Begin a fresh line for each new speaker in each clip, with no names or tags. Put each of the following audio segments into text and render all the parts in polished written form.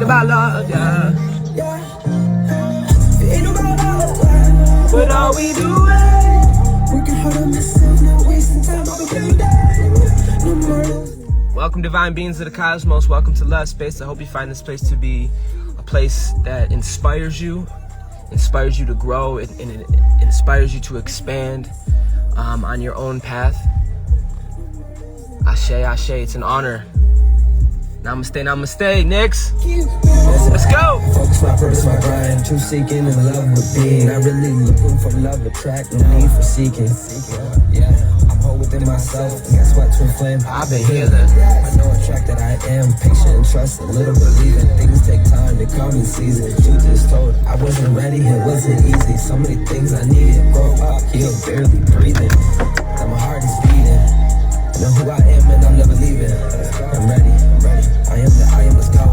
about love, yeah. What are we doing? Working hard on myself, not wasting time every day. Welcome, divine beings of the cosmos. Welcome to Love Space. I hope you find this place to be a place that inspires you to grow, and it inspires you to expand on your own path. Ashe, ashe, it's an honor. Namaste, namaste, Nix. Let's go.
Focus my purpose, my grind. Truth seeking and love with being. Not really looking for love, attract, no need for seeking. Yeah, I'm whole within myself, and that's what twin flame.
I've been healing.
I know a track that I am patient and trust, a little believing. Things take time to come in season. Truth is told, I wasn't ready, it wasn't easy. So many things I needed. Grow up, heal, barely breathing. And my heart is beating. I know who I am, and I'm never leaving. I'm ready. I am the I am, let's go.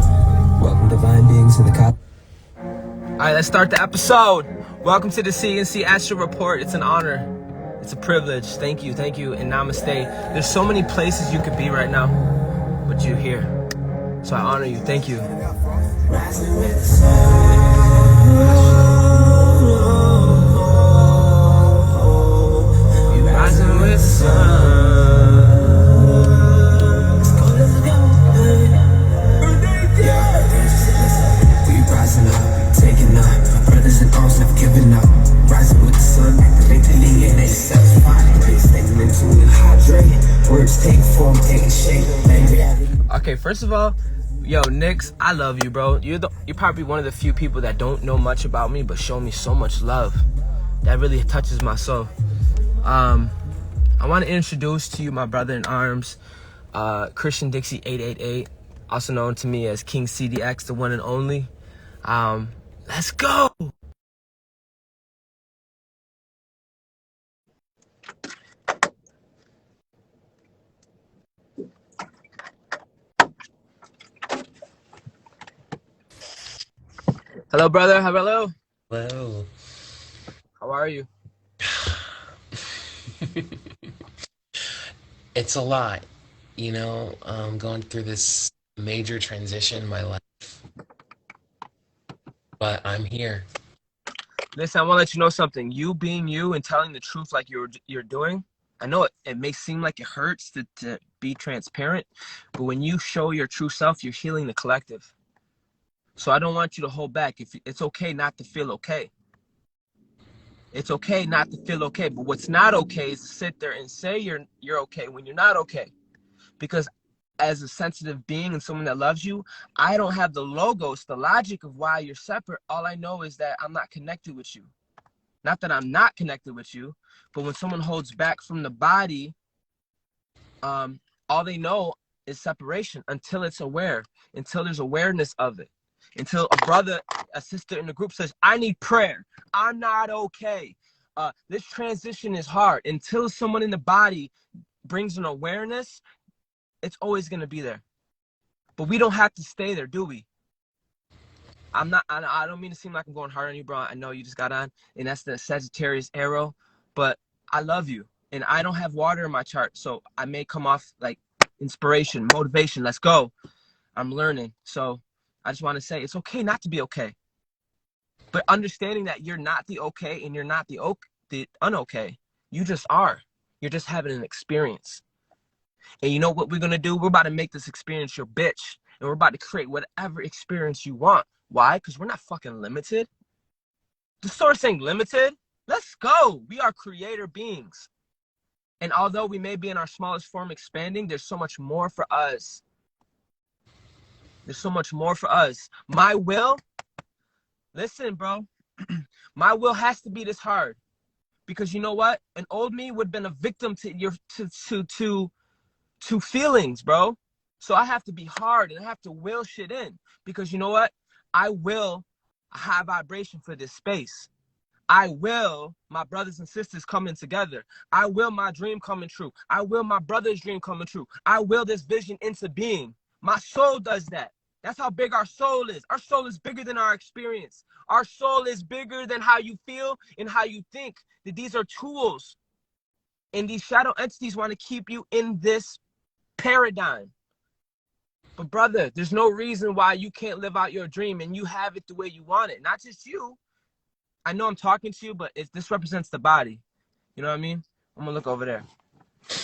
Welcome divine beings to the cop.
Alright, let's start the episode. Welcome to the C&C Astro Report. It's an honor. It's a privilege. Thank you, and namaste. There's so many places you could be right now, but you're here. So I honor you. Thank you.
Rising with the sun.
Rising with the sun.
Taking up, brothers in arms have given up. Rising with the sun, they DNA satisfied. Staying into it, hydrate. Words take form, take shape.
Okay, first of all, yo, Nix, I love you, bro. You're probably one of the few people that don't know much about me, but show me so much love. That really touches my soul. I want to introduce to you my brother in arms, Christian Dixie 888, also known to me as King CDX, the one and only. Let's go. Hello, brother. Hello.
Hello.
How are you?
It's a lot, you know, going through this major transition in my life. But I'm here.
Listen, I want to let you know something. You being you and telling the truth like you're doing, I know it may seem like it hurts to be transparent, but when you show your true self, you're healing the collective. So I don't want you to hold back. If it's okay not to feel okay. It's okay not to feel okay, but what's not okay is to sit there and say you're okay when you're not okay. Because as a sensitive being and someone that loves you, I don't have the logos, the logic of why you're separate. All I know is that I'm not connected with you. Not that I'm not connected with you, but when someone holds back from the body, all they know is separation until it's aware, until there's awareness of it. Until a brother, a sister in the group says, I need prayer. I'm not okay. This transition is hard. Until someone in the body brings an awareness, it's always going to be there. But we don't have to stay there, do we? I don't mean to seem like I'm going hard on you, bro. I know you just got on, and that's the Sagittarius arrow. But I love you, and I don't have water in my chart, so I may come off like inspiration, motivation. Let's go. I'm learning. So I just want to say it's okay not to be okay. But understanding that you're not the okay and you're not the unokay. You just are. You're just having an experience. And you know what we're going to do? We're about to make this experience your bitch. And we're about to create whatever experience you want. Why? Because we're not fucking limited. The source ain't limited. Let's go. We are creator beings. And although we may be in our smallest form expanding, there's so much more for us. There's so much more for us. My will, listen, bro. My will has to be this hard. Because you know what? An old me would have been a victim to feelings, bro. So I have to be hard and I have to will shit in. Because you know what? I will a high vibration for this space. I will my brothers and sisters coming together. I will my dream coming true. I will my brother's dream coming true. I will this vision into being. My soul does that. That's how big our soul is. Our soul is bigger than our experience. Our soul is bigger than how you feel and how you think. That these are tools. And these shadow entities want to keep you in this paradigm. But brother, there's no reason why you can't live out your dream and you have it the way you want it. Not just you. I know I'm talking to you, but this represents the body. You know what I mean? I'm gonna look over there.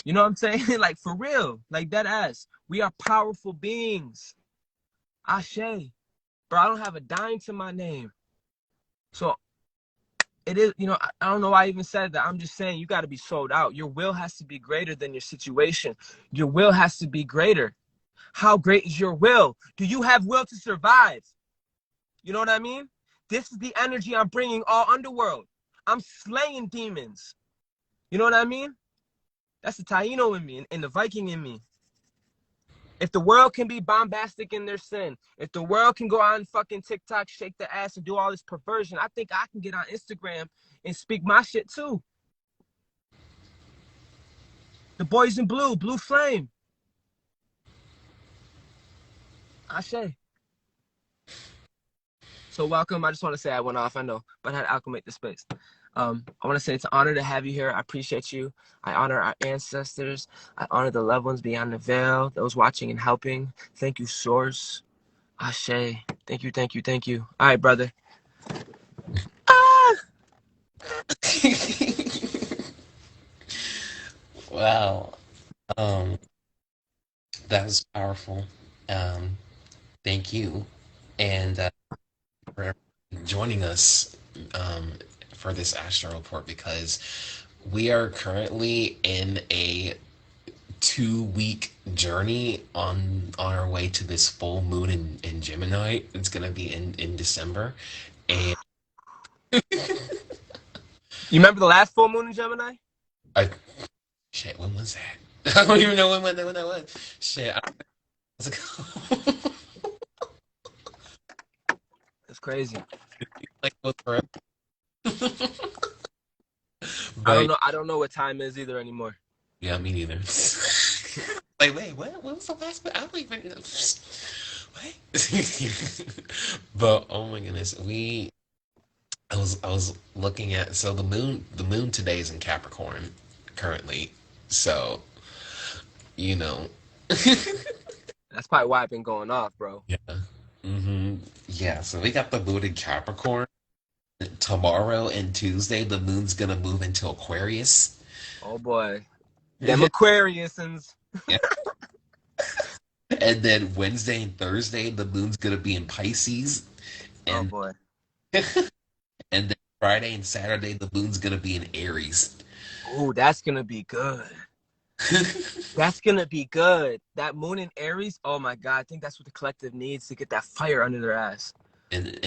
You know what I'm saying? Like for real, like that ass. We are powerful beings. Ashe. Bro, I don't have a dime to my name. So it is, I don't know why I even said that. I'm just saying you got to be sold out. Your will has to be greater than your situation. Your will has to be greater. How great is your will? Do you have will to survive? You know what I mean? This is the energy I'm bringing all underworld. I'm slaying demons. You know what I mean? That's the Taino in me and the Viking in me. If the world can be bombastic in their sin, if the world can go on fucking TikTok, shake the ass, and do all this perversion, I think I can get on Instagram and speak my shit too. The boys in blue, blue flame. Ashe. So welcome. I just want to say I went off, I know, but I had to acclimate the space. I want to say it's an honor to have you here. I appreciate you. I honor our ancestors. I honor the loved ones beyond the veil, those watching and helping. Thank you, Source. Ashe. Thank you, thank you, thank you. All right, brother.
Wow. That was powerful. Thank you. And for joining us for this Astro Report because we are currently in a 2 week journey on our way to this full moon in Gemini. It's gonna be in December. And
You remember the last full moon in Gemini?
I shit, when was that? I don't even know when that was. Shit, was ago.
It's crazy.
Like forever.
I
But
don't know what time is either anymore.
yeah, me neither. Like, wait, what? What was the last one? I don't even know. What? But oh my goodness, I was looking at so the moon today is in Capricorn currently. So, you know.
That's probably why I've been going off, bro.
Yeah. Yeah, so we got the moon in Capricorn. Tomorrow and Tuesday, the moon's gonna move into Aquarius.
Oh boy. Them Aquariusans.
Yeah. And then Wednesday and Thursday, the moon's gonna be in Pisces.
Oh
And
boy.
and then Friday and Saturday, the moon's gonna be in Aries.
Ooh, that's gonna be good. That's gonna be good. That moon in Aries, oh my God, I think that's what the collective needs to get that fire under their ass.
And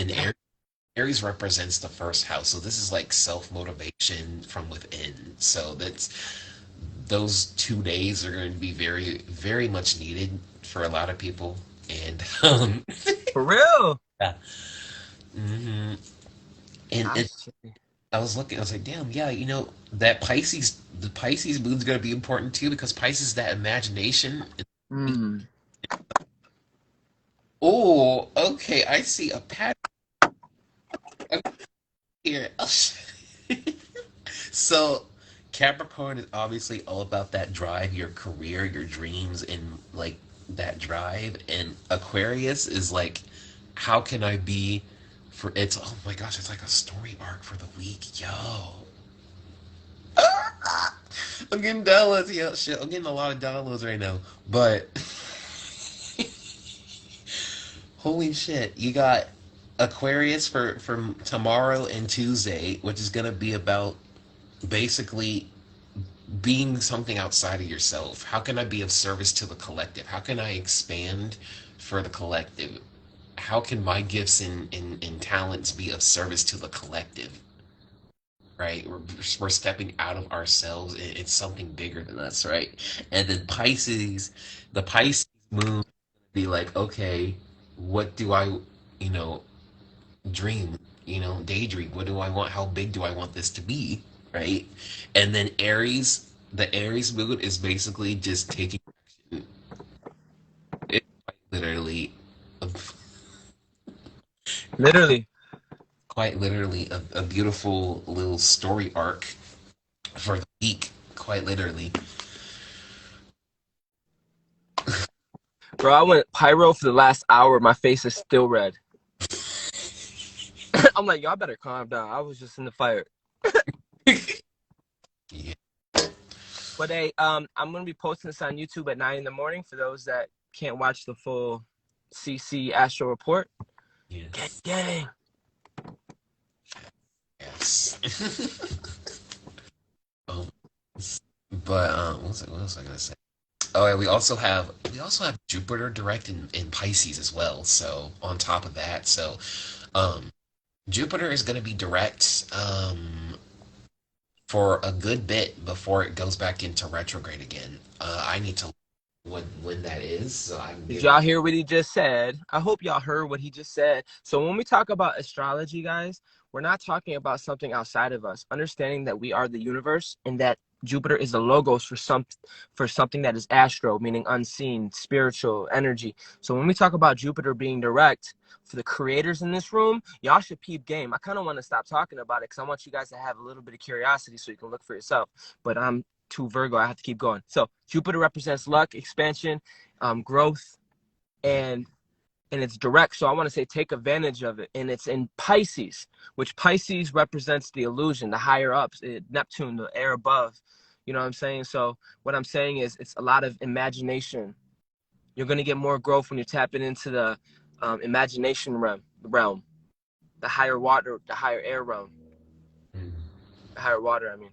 Aries represents the first house, so this is like self-motivation from within. So those 2 days are going to be very, very much needed for a lot of people. And
For real.
yeah. hmm and
Ah,
it,
shit.
I was looking, I was like, damn, yeah, that the Pisces moon's going to be important too because Pisces is that imagination.
Mm.
Oh, okay, I see a pattern here. So Capricorn is obviously all about that drive, your career, your dreams, and like that drive. And Aquarius is like, how can I be for it's oh my gosh, it's like a story arc for the week. Yo. I'm getting downloads, yeah, shit. I'm getting a lot of downloads right now. But holy shit, you got Aquarius for tomorrow and Tuesday, which is gonna be about basically being something outside of yourself. How can I be of service to the collective? How can I expand for the collective? How can my gifts and talents be of service to the collective? Right? We're stepping out of ourselves. It's something bigger than us, right? And then the Pisces moon be like, okay, what do I, you know, dream, daydream. What do I want? How big do I want this to be? Right? And then the Aries moon is basically just taking action. It's a,
Literally.
quite literally a beautiful little story arc for the week. Quite literally.
Bro, I went pyro for the last hour. My face is still red. I'm like, y'all better calm down. I was just in the fire.
Yeah.
But hey, I'm gonna be posting this on YouTube at 9 in the morning for those that can't watch the full C&C Astro Report.
Yes.
Gang.
Yes. um, but what was I gonna say? Oh, yeah, we also have Jupiter direct in Pisces as well. So on top of that, so um, Jupiter is gonna be direct for a good bit before it goes back into retrograde again. I need to when that is, so I can
Did
give
y'all
it.
hear what he just said? I hope y'all heard what he just said. So when we talk about astrology, guys, we're not talking about something outside of us. Understanding that we are the universe and that Jupiter is the logos for something that is astro, meaning unseen, spiritual energy. So when we talk about Jupiter being direct, for the creators in this room, y'all should peep game. I kind of want to stop talking about it because I want you guys to have a little bit of curiosity so you can look for yourself. But I'm too Virgo. I have to keep going. So Jupiter represents luck, expansion, growth, and it's direct. So I want to say take advantage of it. And it's in Pisces, which Pisces represents the illusion, the higher ups, Neptune, the air above. You know what I'm saying? So what I'm saying is it's a lot of imagination. You're going to get more growth when you're tapping into the imagination realm, the higher water, the higher air realm,
Mm,
the higher water, I mean.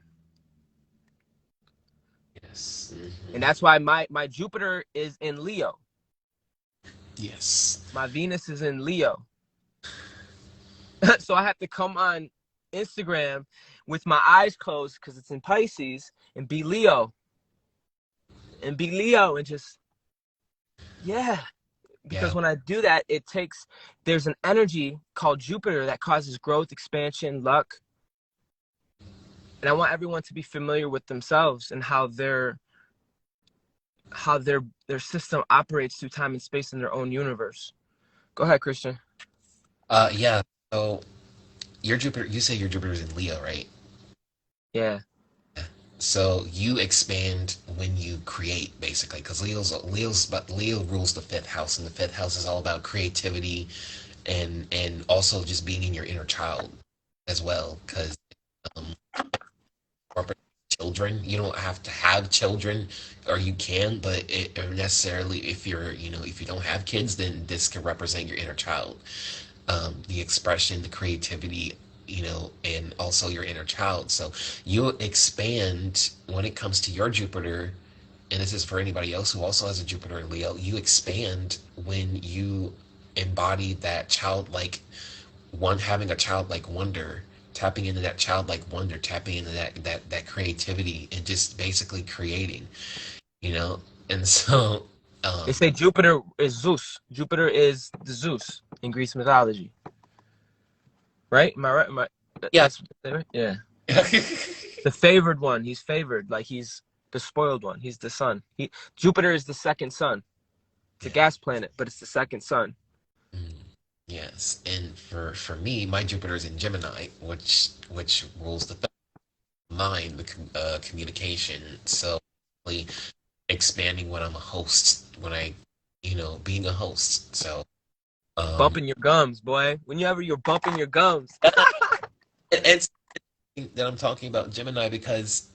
yes.
And that's why my Jupiter is in Leo.
Yes.
My Venus is in Leo. So I have to come on Instagram with my eyes closed because it's in Pisces and be Leo. And be Leo and just, yeah.
Yeah.
Because when I do that, there's an energy called Jupiter that causes growth, expansion, luck. And I want everyone to be familiar with themselves and how their system operates through time and space in their own universe. Go ahead, Christian.
Yeah. So your Jupiter, you say your Jupiter's in Leo, right?
Yeah.
So you expand when you create, basically, because but Leo rules the fifth house, and the fifth house is all about creativity and also just being in your inner child as well. Because um, corporate children, you don't have to have children, or you can, but it or necessarily if if you don't have kids, then this can represent your inner child, the expression, the creativity, and also your inner child. So you expand when it comes to your Jupiter, and this is for anybody else who also has a Jupiter in Leo. You expand when you embody that childlike one, having a childlike wonder, tapping into that childlike wonder, tapping into that creativity, and just basically creating, you know. And so,
They
um,
say Jupiter is Zeus. Jupiter is the Zeus in Greek mythology. Right? Am I right?
yeah.
That's right? Yeah. The favored one. He's favored. Like he's the spoiled one. He's the sun. Jupiter is the second sun. It's a
Yeah.
gas planet, but it's the second sun.
Mm, yes, and for me, my Jupiter is in Gemini, which rules the mind, the communication. So, really expanding when I'm a host, when being a host. So, um,
Bumping your gums, boy. Whenever you're bumping your gums.
it's that I'm talking about Gemini because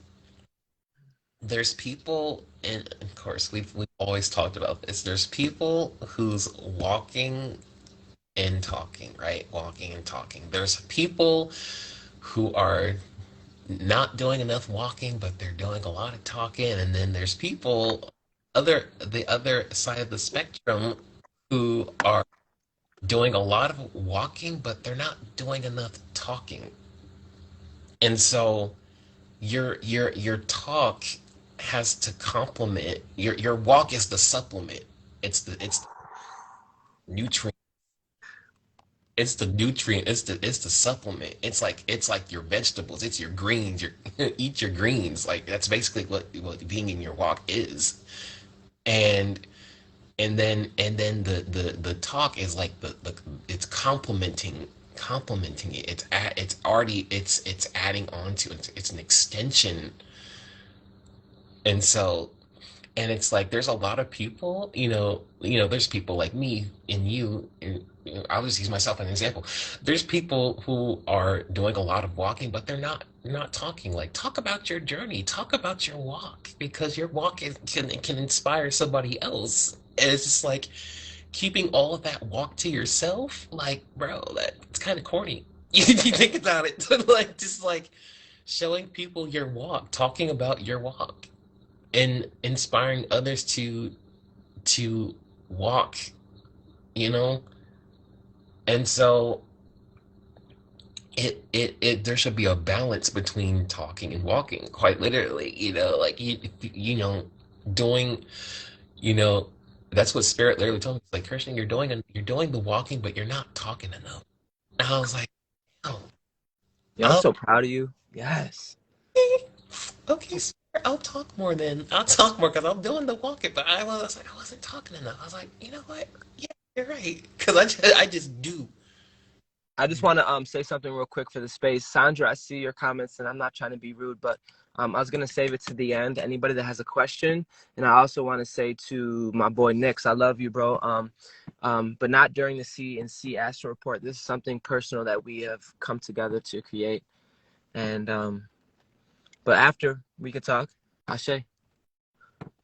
there's people, and of course we've always talked about this. There's people who's walking and talking, right? Walking and talking. There's people who are not doing enough walking, but they're doing a lot of talking. And then there's people the other side of the spectrum who are doing a lot of walking, but they're not doing enough talking. And so your talk has to complement your walk is the supplement. It's the nutrient. It's the nutrient. It's the supplement. It's like your vegetables. It's your greens. Your eat your greens. Like that's basically what being in your walk is. And and then the talk is like the it's complementing it. It's already it's adding on to it. It's an extension. And so And it's like there's a lot of people, there's people like me and you, and I'll just use myself as an example. There's people who are doing a lot of walking, but they're not talking. Like, talk about your journey, talk about your walk, because your walk can inspire somebody else. And it's just like keeping all of that walk to yourself, like, bro, that's kind of corny. You think about it, like just like showing people your walk, talking about your walk, and inspiring others to walk, you know? And so it there should be a balance between talking and walking, quite literally, like doing, you know, that's what Spirit literally told me. It's like, Christian, you're doing the walking, but you're not talking enough. And I was like, oh,
Yeah, I'm
I'll,
so proud of you. Yes.
okay, Spirit, I'll talk more then. I'll talk more because I'm doing the walking, but I was like, I wasn't talking enough. I was like, you know what? Yeah, you're right. Because I just do.
I just want to say something real quick for the space. Sandra, I see your comments, and I'm not trying to be rude, but I was going to save it to the end. Anybody that has a question, and I also want to say to my boy Nix, I love you, bro. But not during the C&C Astro Report. This is something personal that we have come together to create, and but after we could talk. Ashe.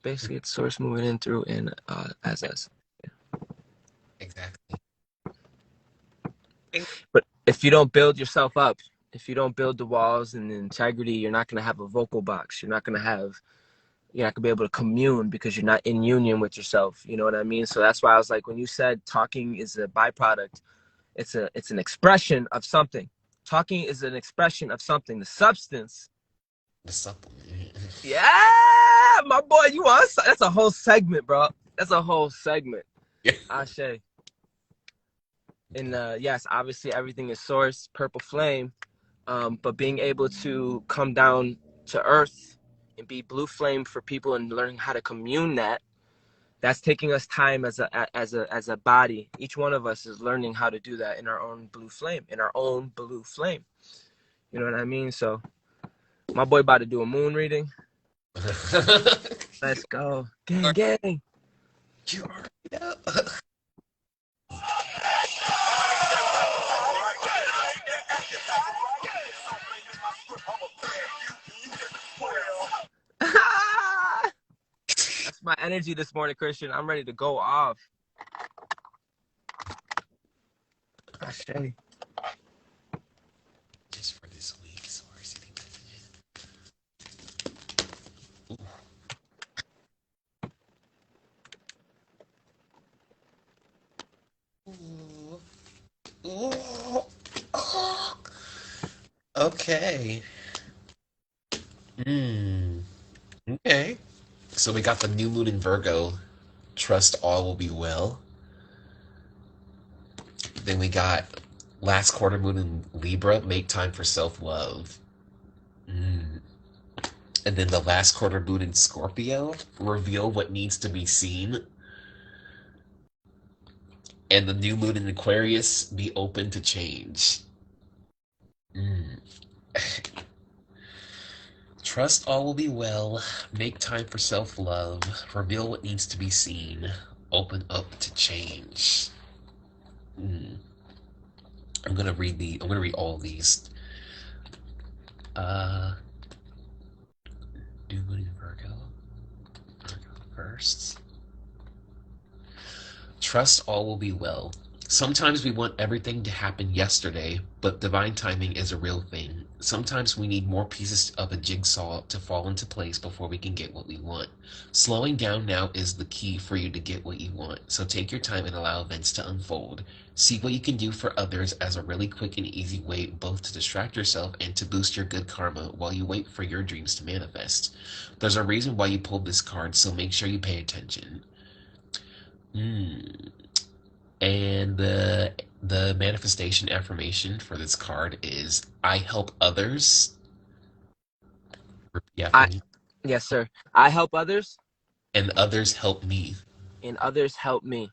Basically, it's source moving in through and as us.
Exactly.
But if you don't build yourself up, if you don't build the walls and the integrity, you're not going to have a vocal box. You're not going to be able to commune because you're not in union with yourself. You know what I mean? So that's why I was like, when you said talking is a byproduct, it's an expression of something. Talking is an expression of something. The substance.
The supplement.
Yeah, my boy, you on? That's a whole segment, bro. That's a whole segment.
Yeah.
Ashe. And yes, obviously everything is source, purple flame, but being able to come down to earth and be blue flame for people and learning how to commune that's taking us time as a body. Each one of us is learning how to do that in our own blue flame, You know what I mean? So my boy about to do a moon reading. Let's go. Gang, gang.
You already know.
That's my energy this morning, Christian. I'm ready to go off. Ashe.
Just for this week, sorry, city messages. Ooh. Ooh. Oh. Okay. Okay. So we got the new moon in Virgo. Trust all will be well. Then we got last quarter moon in Libra. Make time for self love. And then the last quarter moon in Scorpio. Reveal what needs to be seen. And the new moon in Aquarius. Be open to change. Trust all will be well. Make time for self love. Reveal what needs to be seen. Open up to change. I'm gonna read all of these. New moon in Virgo. Virgo first. Trust all will be well. Sometimes we want everything to happen yesterday, but divine timing is a real thing. Sometimes we need more pieces of a jigsaw to fall into place before we can get what we want. Slowing down now is the key for you to get what you want, so take your time and allow events to unfold. See what you can do for others as a really quick and easy way both to distract yourself and to boost your good karma while you wait for your dreams to manifest. There's a reason why you pulled this card, so make sure you pay attention. And the manifestation affirmation for this card is I help others. Repeat after me.
Yes, sir. I help others.
And others help me.
And others help me.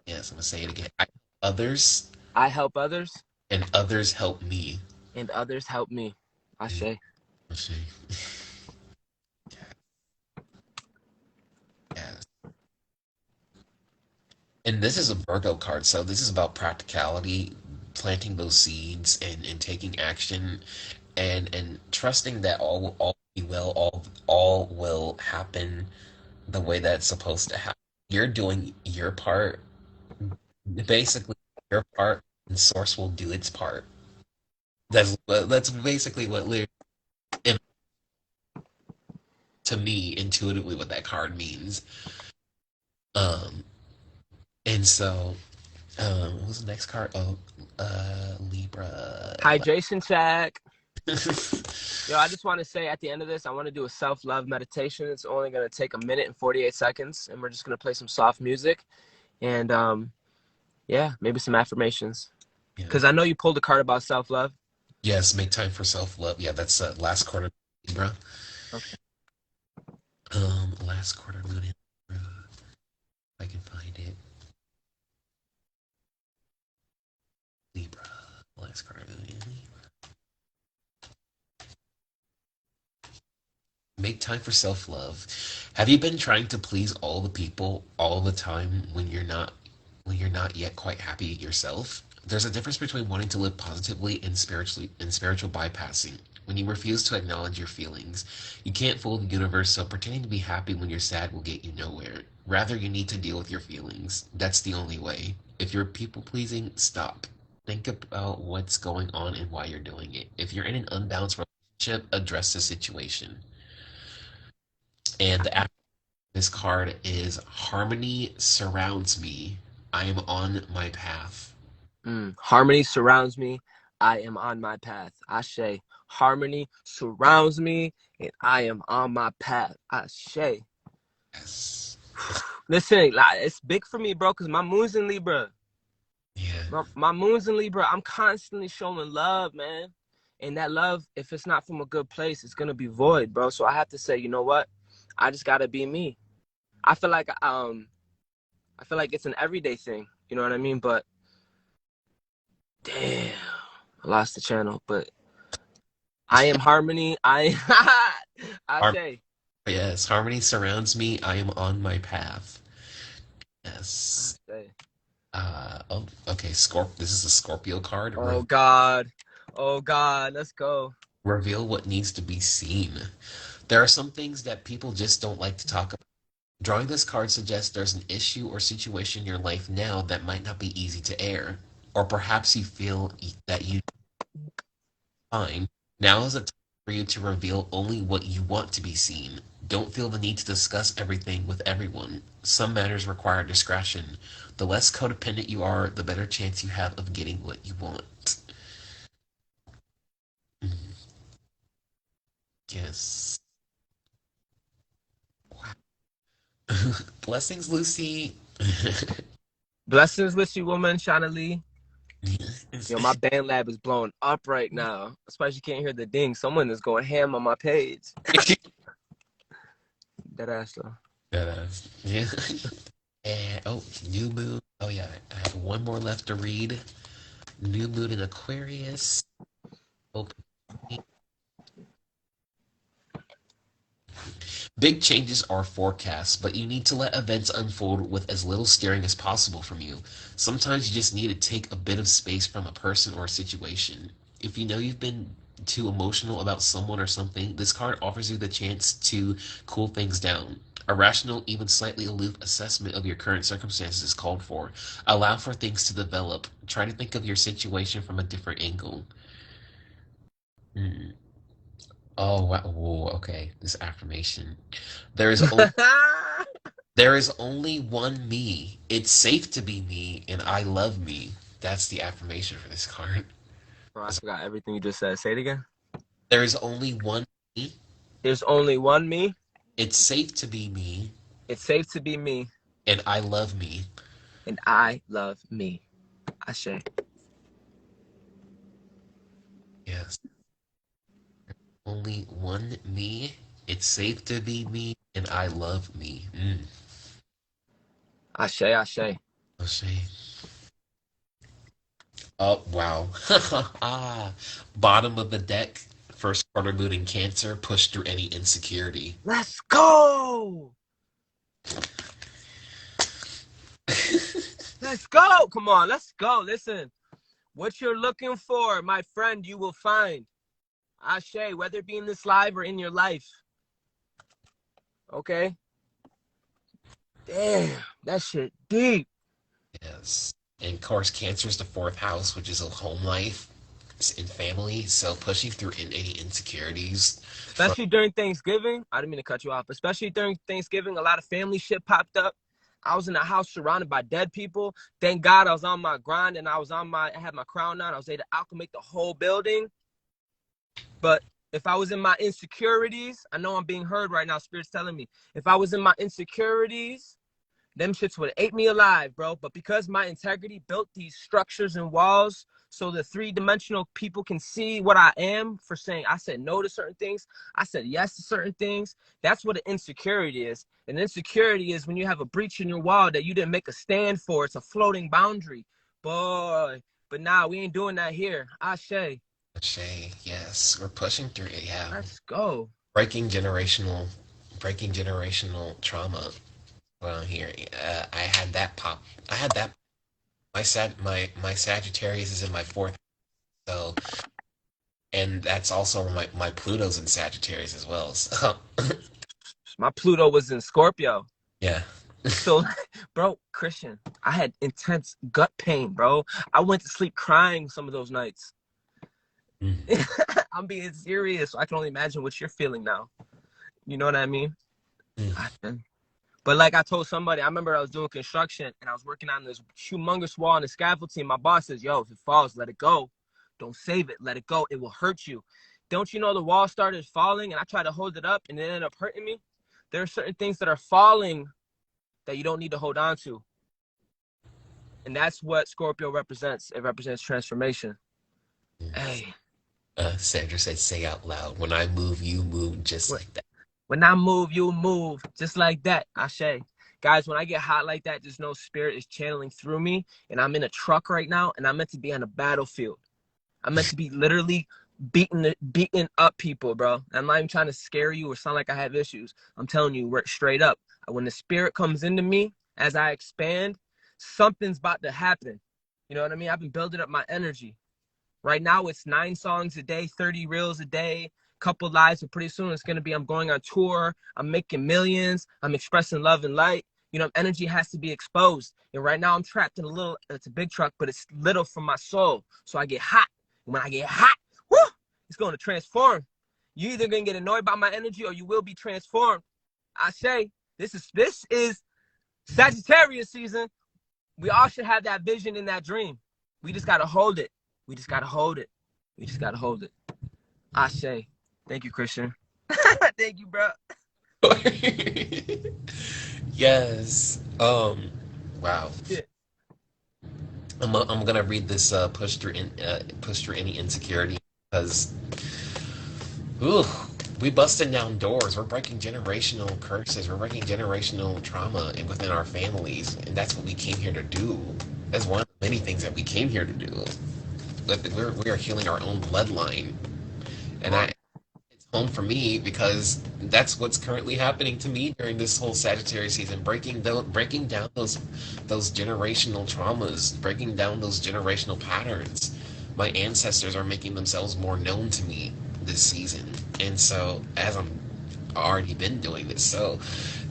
Yes, I'm gonna say it again. I help others.
I help others.
And others help me.
And others help me. Ashe.
Ashe. And this is a Virgo card, so this is about practicality, planting those seeds and taking action and trusting that all will be well, all will happen the way that's supposed to happen. You're doing your part, basically your part, and source will do its part. That's basically what to me intuitively what that card means. Um, and so what was the next card? Oh, Libra.
Hydration check. Yo, I just want to say at the end of this, I want to do a self-love meditation. It's only going to take 1 minute and 48 seconds, and we're just going to play some soft music and yeah, maybe some affirmations.
Yeah.
Because I know you pulled a card about self-love.
Yes, make time for self-love. Yeah, that's last quarter Libra.
Okay.
Last quarter moon in Libra. If I can find it. Libra. Last quarter moon in Libra. Make time for self-love. Have you been trying to please all the people all the time when you're not yet quite happy yourself? There's a difference between wanting to live positively and spiritual bypassing. When you refuse to acknowledge your feelings, you can't fool the universe, so pretending to be happy when you're sad will get you nowhere. Rather, you need to deal with your feelings. That's the only way. If you're people pleasing, stop. Think about what's going on and why you're doing it. If you're in an unbalanced relationship, address the situation. And the after this card is Harmony surrounds me. I am on my path.
Harmony surrounds me. I am on my path. Ashe. Harmony surrounds me, and I am on my path. Ashe.
Yes.
Listen, like, it's big for me, bro, because my moon's in Libra.
Yeah.
My moon's in Libra. I'm constantly showing love, man. And that love, if it's not from a good place, it's gonna be void, bro. So I have to say, you know what? I just gotta be me. I feel like it's an everyday thing. You know what I mean? But damn, I lost the channel. But I am harmony. I
Har-
say.
yes. Harmony surrounds me. I am on my path.
I
Yes.
say.
Oh, okay. This is a Scorpio card.
Oh God. Oh God. Let's go.
Reveal what needs to be seen. There are some things that people just don't like to talk about. Drawing this card suggests there's an issue or situation in your life now that might not be easy to air. Or perhaps you feel that you fine. Now is a time for you to reveal only what you want to be seen. Don't feel the need to discuss everything with everyone. Some matters require discretion. The less codependent you are, the better chance you have of getting what you want. Mm, yes. Blessings, Lucy.
Blessings with you, woman, Shauna Lee. Yo, my band lab is blowing up right now. Especially you can't hear the ding. Someone is going ham on my page. That ass though.
Yeah. And new moon. Oh yeah, I have one more left to read. New moon in Aquarius. Open. Big changes are forecast, but you need to let events unfold with as little steering as possible from you. Sometimes you just need to take a bit of space from a person or a situation. If you know you've been too emotional about someone or something, this card offers you the chance to cool things down. A rational, even slightly aloof assessment of your current circumstances is called for. Allow for things to develop. Try to think of your situation from a different angle. Hmm. Oh, wow. Whoa, okay. This affirmation. There is only There is only one me. It's safe to be me, and I love me. That's the affirmation for this card.
Bro, I forgot everything you just said. Say it again.
There is only one me.
There's only one me.
It's safe to be me,
It's safe to be me,
and I love me.
and I love me. Ashe.
Yes. Only one me. It's safe to be me, and I love me.
Ashe, ashe.
Oh, say. Oh, wow. Bottom of the deck. First quarter moon in Cancer. Push through any insecurity.
Let's go. Let's go. Come on, let's go. Listen, what you're looking for, my friend, you will find. Ashe, whether it be in this live or in your life. Okay? Damn, that shit deep.
Yes. And of course, Cancer is the fourth house, which is a home life and family. So pushing through any insecurities from
Especially during Thanksgiving. I didn't mean to cut you off. Especially during Thanksgiving, a lot of family shit popped up. I was in a house surrounded by dead people. Thank God I was on my grind and I had my crown on. I was able to acclimate the whole building. But if I was in my insecurities, I know I'm being heard right now. Spirit's telling me. If I was in my insecurities, them shits would have ate me alive, bro. But because my integrity built these structures and walls so the three-dimensional people can see what I am for saying I said no to certain things, I said yes to certain things. That's what an insecurity is. An insecurity is when you have a breach in your wall that you didn't make a stand for. It's a floating boundary. Boy, but nah, we ain't doing that here. Ashe.
Shay. Yes, we're pushing through it. Yeah,
Let's go.
breaking generational, breaking generational trauma. Well, here, I had that pop. I had that. My Sagittarius is in my fourth, so and that's also my Pluto's in Sagittarius as well. So
My Pluto was in Scorpio.
yeah.
So, bro, Christian, I had intense gut pain, bro. I went to sleep crying some of those nights.
Mm.
I'm being serious. So I can only imagine what you're feeling now. You know what I mean?
Mm.
But like I told somebody, I remember I was doing construction and I was working on this humongous wall on the scaffolding. My boss says, yo, if it falls, let it go. Don't save it. Let it go. It will hurt you. Don't you know the wall started falling and I tried to hold it up and it ended up hurting me? There are certain things that are falling that you don't need to hold on to. And that's what Scorpio represents. It represents transformation. Hey.
Sandra said, "Say out loud. When I move, you move just
What?
like that."
When I move, you move. Just like that. Ashe. Guys, when I get hot like that, just know spirit is channeling through me. And I'm in a truck right now. And I'm meant to be on a battlefield. I'm meant to be literally beating up people, bro. I'm not even trying to scare you or sound like I have issues. I'm telling you straight up. When the spirit comes into me, as I expand, something's about to happen. You know what I mean? I've been building up my energy. Right now, it's 9 songs a day, 30 reels a day, couple lives, but pretty soon it's going to be I'm going on tour, I'm making millions, I'm expressing love and light. You know, energy has to be exposed. And right now I'm trapped in it's a big truck, but it's little from my soul. So I get hot. And when I get hot, whoo, it's going to transform. You either going to get annoyed by my energy or you will be transformed. I say, this is Sagittarius season. We all should have that vision and that dream. We just got to hold it. We just got to hold it. We just got to hold it. Ashe. Thank you, Christian. Thank you, bro.
Yes. Wow.
Yeah.
I'm gonna read this push through any insecurity because ooh, we busting down doors. We're breaking generational curses. We're breaking generational trauma within our families, and that's what we came here to do. That's one of the many things that we came here to do. But we are healing our own bloodline, and it's home for me because that's what's currently happening to me during this whole Sagittarius season. Breaking down those generational traumas, breaking down those generational patterns. My ancestors are making themselves more known to me this season, and so as I'm already been doing this, so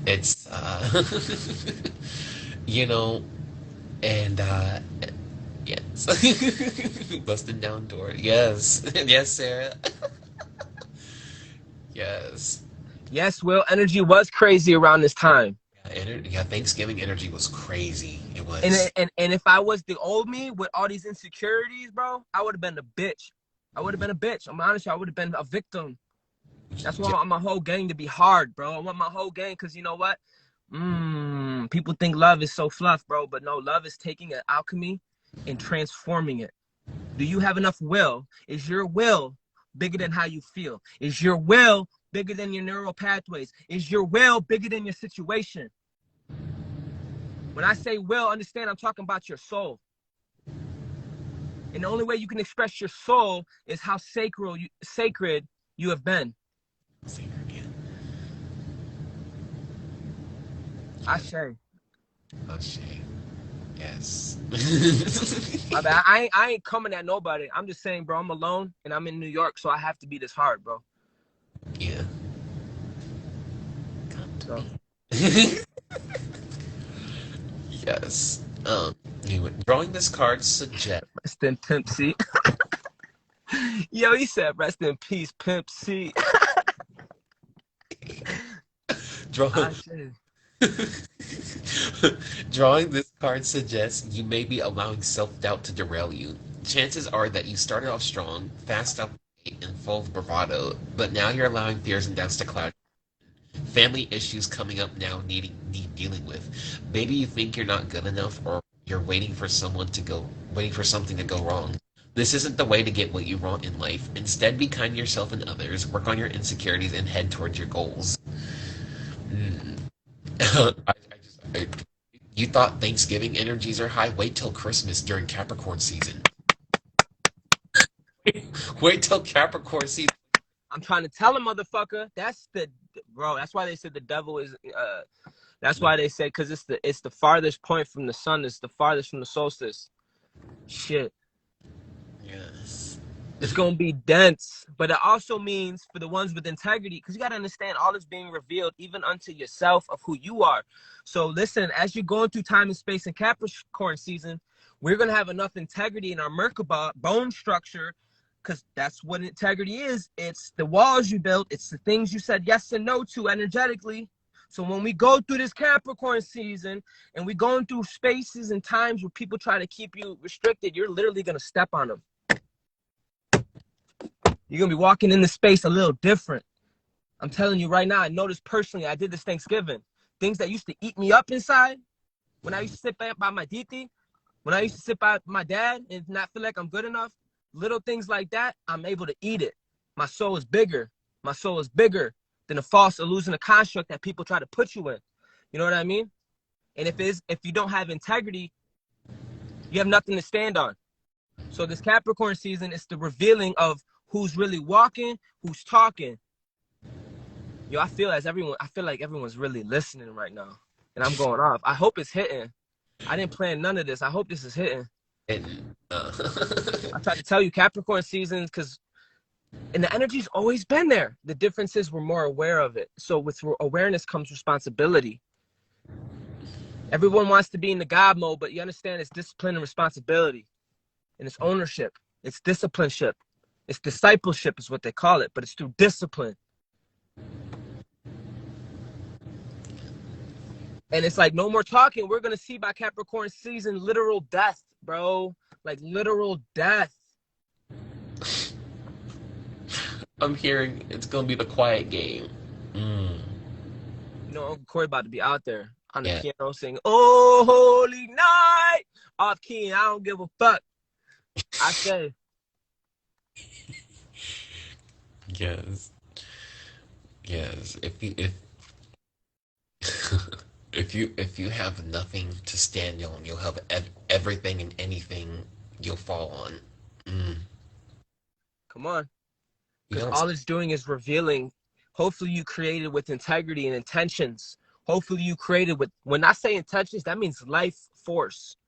it's you know, and yes, busting down doors. Yes, yes, Sarah. Yes.
Yes, Will. Energy was crazy around this time.
Yeah, Thanksgiving energy was crazy. It
And
was.
if I was the old me with all these insecurities, bro, I would have been a bitch. I would have been a bitch. I'm honest, I would have been a victim. That's why I want my whole gang to be hard, bro. I want my whole gang because you know what? People think love is so fluff, bro. But no, love is taking an alchemy and transforming it. Do you have enough will? Is your will bigger than how you feel? Is your will bigger than your neural pathways? Is your will bigger than your situation? When I say will, understand I'm talking about your soul. And the only way you can express your soul is how sacred you have been.
Yeah.
Ashe.
Ashe. Yes.
I ain't coming at nobody. I'm just saying, bro, I'm alone and I'm in New York, so I have to be this hard, bro.
Yeah. Come to
So
me. Yes. Anyway, drawing this card suggests
rest in Pimp C. Yo, he said rest in peace, Pimp C.
draw,
I said,
drawing this card suggests you may be allowing self-doubt to derail you. Chances are that you started off strong, fast up and full of bravado, but now you're allowing fears and doubts to cloud. Family issues coming up now need dealing with. Maybe you think you're not good enough or you're waiting for something to go wrong. This isn't the way to get what you want in life. Instead, be kind to yourself and others, work on your insecurities, and head towards your goals. Mm. You thought Thanksgiving energies are high? Wait till Christmas during Capricorn season. Wait till Capricorn season.
I'm trying to tell him, motherfucker. Bro. That's why they said the devil is. That's why they said because it's the farthest point from the sun. It's the farthest from the solstice. Shit.
Yes.
It's gonna be dense, but it also means for the ones with integrity, because you gotta understand all is being revealed even unto yourself of who you are. So listen, as you're going through time and space in Capricorn season, we're gonna have enough integrity in our Merkaba bone structure, because that's what integrity is. It's the walls you built, it's the things you said yes and no to energetically. So when we go through this Capricorn season and we going through spaces and times where people try to keep you restricted, you're literally gonna step on them. You're going to be walking in the space a little different. I'm telling you right now, I know this personally. I did this Thanksgiving. Things that used to eat me up inside, when I used to sit by my titi, when I used to sit by my dad and not feel like I'm good enough, little things like that, I'm able to eat it. My soul is bigger. My soul is bigger than a false illusion, a construct that people try to put you in. You know what I mean? And if you don't have integrity, you have nothing to stand on. So this Capricorn season is the revealing of who's really walking, who's talking. Yo, I feel like everyone's really listening right now. And I'm going off. I hope it's hitting. I didn't plan none of this. I hope this is hitting.
And,
I tried to tell you Capricorn seasons and the energy's always been there. The difference is we're more aware of it. So with awareness comes responsibility. Everyone wants to be in the God mode, but you understand it's discipline and responsibility. And it's ownership. It's discipleship. It's discipleship is what they call it, but it's through discipline. And it's like no more talking. We're going to see by Capricorn season literal death, bro. Like literal death.
I'm hearing it's going to be the quiet game. Mm.
You know, Uncle Corey about to be out there on the
Yeah.
piano singing, "Oh, holy night." Off key, and I don't give a fuck. I say.
Yes. Yes. If you have nothing to stand on, you'll have everything and anything you'll fall on. Mm.
Come on.
You
Because
don't.
all it's doing is revealing. Hopefully you created with integrity and intentions. Hopefully you created with, when I say intentions, that means life force.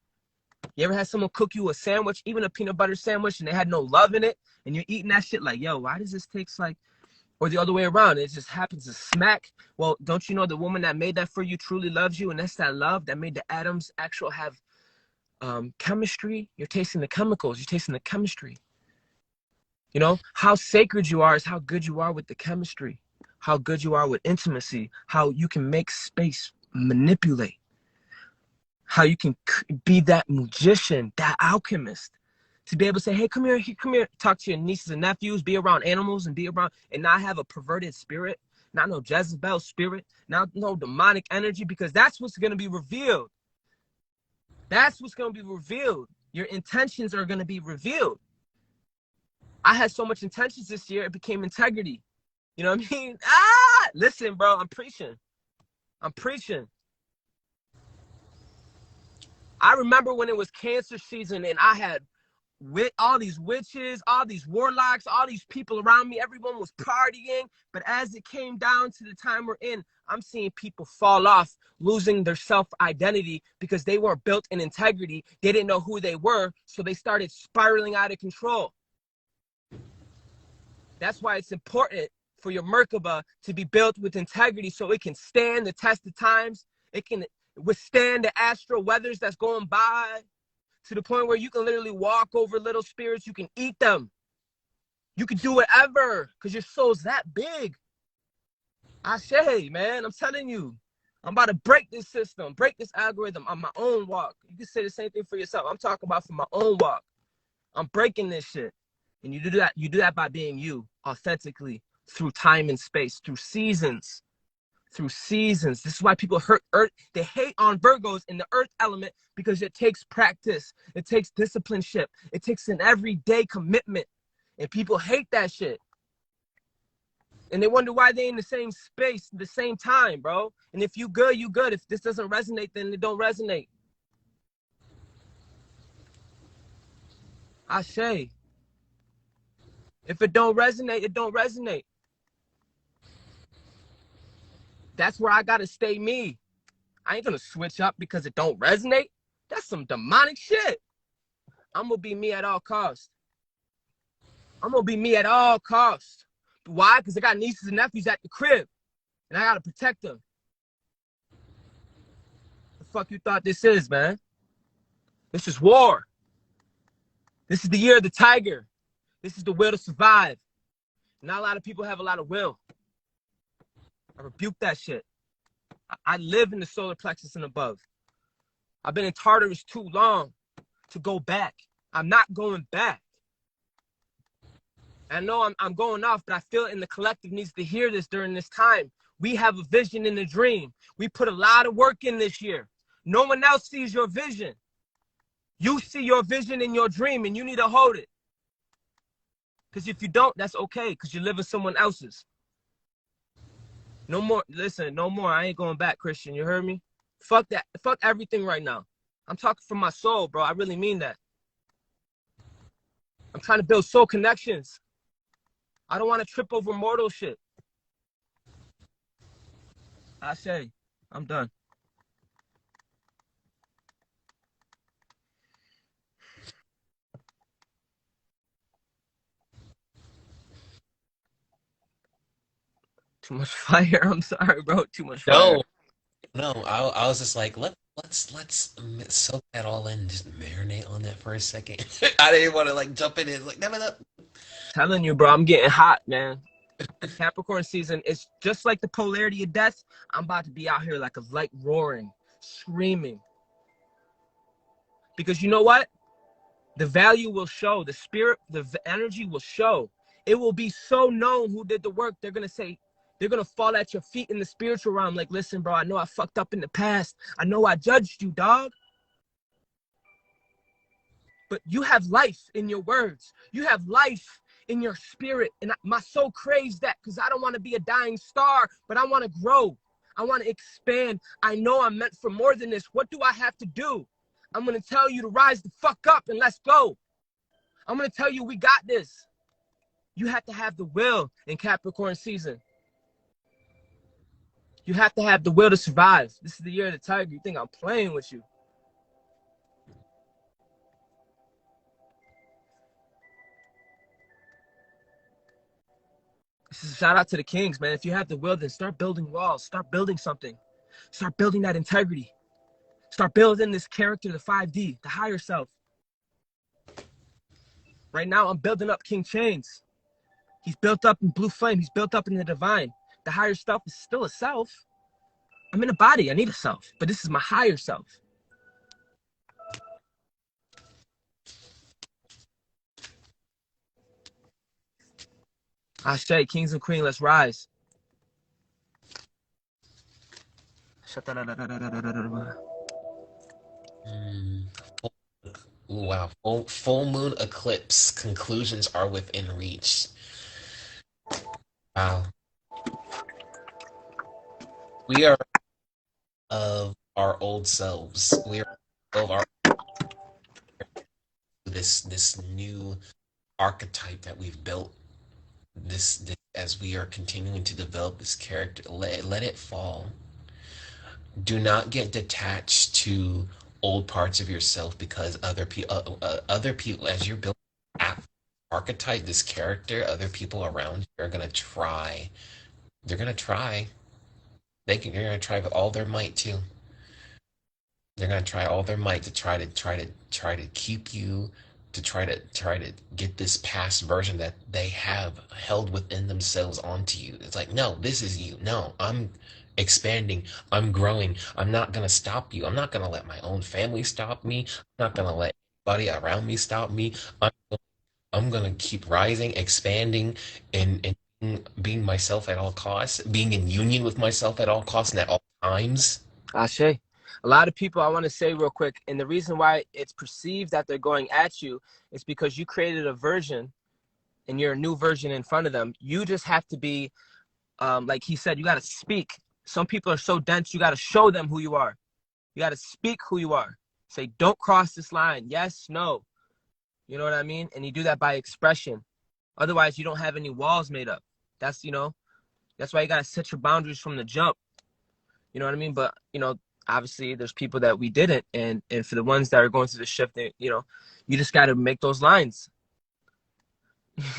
You ever had someone cook you a sandwich, even a peanut butter sandwich, and they had no love in it, and you're eating that shit like, yo, why does this taste like, or the other way around, it just happens to smack. Well, don't you know the woman that made that for you truly loves you, and that's that love that made the atoms actual have chemistry. You're tasting the chemicals, you're tasting the chemistry. You know, how sacred you are is how good you are with the chemistry, how good you are with intimacy, how you can make space manipulate, how you can be that magician, that alchemist, to be able to say, hey, come here, talk to your nieces and nephews, be around animals and not have a perverted spirit, not no Jezebel spirit, not no demonic energy, because that's what's going to be revealed. That's what's going to be revealed. Your intentions are going to be revealed. I had so much intentions this year, it became integrity. You know what I mean? Listen, bro, I'm preaching. I remember when it was cancer season and I had with all these witches, all these warlocks, all these people around me, everyone was partying. But as it came down to the time we're in, I'm seeing people fall off, losing their self-identity because they weren't built in integrity. They didn't know who they were, so they started spiraling out of control. That's why it's important for your Merkaba to be built with integrity so it can stand the test of times. It can withstand the astral weathers that's going by, to the point where you can literally walk over little spirits. You can eat them. You can do whatever because your soul's that big. I say, man, I'm telling you, I'm about to break this system, break this algorithm on my own walk. You can say the same thing for yourself. I'm talking about for my own walk. I'm breaking this shit. And you do that by being you authentically through time and space, through seasons. This is why people hurt Earth. They hate on Virgos in the Earth element because it takes practice. It takes discipleship. It takes an everyday commitment. And people hate that shit. And they wonder why they in the same space at the same time, bro. And if you good, you good. If this doesn't resonate, then it don't resonate. I say, if it don't resonate, it don't resonate. That's where I gotta stay me. I ain't gonna switch up because it don't resonate. That's some demonic shit. I'm gonna be me at all costs. I'm gonna be me at all costs. Why? Because I got nieces and nephews at the crib, and I gotta protect them. The fuck you thought this is, man? This is war. This is the year of the tiger. This is the will to survive. Not a lot of people have a lot of will. I rebuke that shit. I live in the solar plexus and above. I've been in Tartarus too long to go back. I'm not going back. I know I'm going off, but I feel in the collective needs to hear this during this time. We have a vision and a dream. We put a lot of work in this year. No one else sees your vision. You see your vision in your dream, and you need to hold it. Because if you don't, that's okay, because you're living someone else's. No more. Listen, no more. I ain't going back, Christian. You heard me? Fuck that. Fuck everything right now. I'm talking from my soul, bro. I really mean that. I'm trying to build soul connections. I don't want to trip over mortal shit. I say, I'm done. Too much fire. I'm sorry, bro. Too much fire.
No, I was just like, let's soak that all in, just marinate on that for a second. I didn't want to like jump in and like, no.
Telling you, bro, I'm getting hot, man. Capricorn season is just like the polarity of death. I'm about to be out here like a light roaring, screaming. Because you know what? The value will show. The spirit, the energy will show. It will be so known who did the work. They're going to say, they're going to fall at your feet in the spiritual realm. Like, listen, bro, I know I fucked up in the past. I know I judged you, dog. But you have life in your words. You have life in your spirit. And my soul craves that because I don't want to be a dying star, but I want to grow. I want to expand. I know I'm meant for more than this. What do I have to do? I'm going to tell you to rise the fuck up and let's go. I'm going to tell you we got this. You have to have the will in Capricorn season. You have to have the will to survive. This is the year of the tiger. You think I'm playing with you? This is a shout out to the kings, man. If you have the will, then start building walls. Start building something. Start building that integrity. Start building this character, the 5D, the higher self. Right now, I'm building up King Chains. He's built up in blue flame. He's built up in the divine. The higher self is still a self. I'm in a body. I need a self. But this is my higher self. I say, kings and queens, let's rise.
Wow. Full moon eclipse. Conclusions are within reach. Wow. We are of our old selves. We are of our this new archetype that we've built, this as we are continuing to develop this character, let it fall. Do not get detached to old parts of yourself because other people, as you're building that archetype, this character, other people around you are gonna try. They're gonna try. They're gonna try with all their might too. They're gonna try all their might to try to keep you, to try to get this past version that they have held within themselves onto you. It's like, no, this is you. No, I'm expanding. I'm growing. I'm not gonna stop you. I'm not gonna let my own family stop me. I'm not gonna let anybody around me stop me. I'm I'm gonna keep rising, expanding, and being myself at all costs, being in union with myself at all costs and at all times.
Ashe. A lot of people, I want to say real quick, and the reason why it's perceived that they're going at you is because you created a version and you're a new version in front of them. You just have to be, like he said, you got to speak. Some people are so dense, you got to show them who you are. You got to speak who you are. Say, don't cross this line. Yes, no. You know what I mean? And you do that by expression. Otherwise, you don't have any walls made up. That's, that's why you got to set your boundaries from the jump. You know what I mean? But, obviously there's people that we didn't. And for the ones that are going through the shift, you just got to make those lines.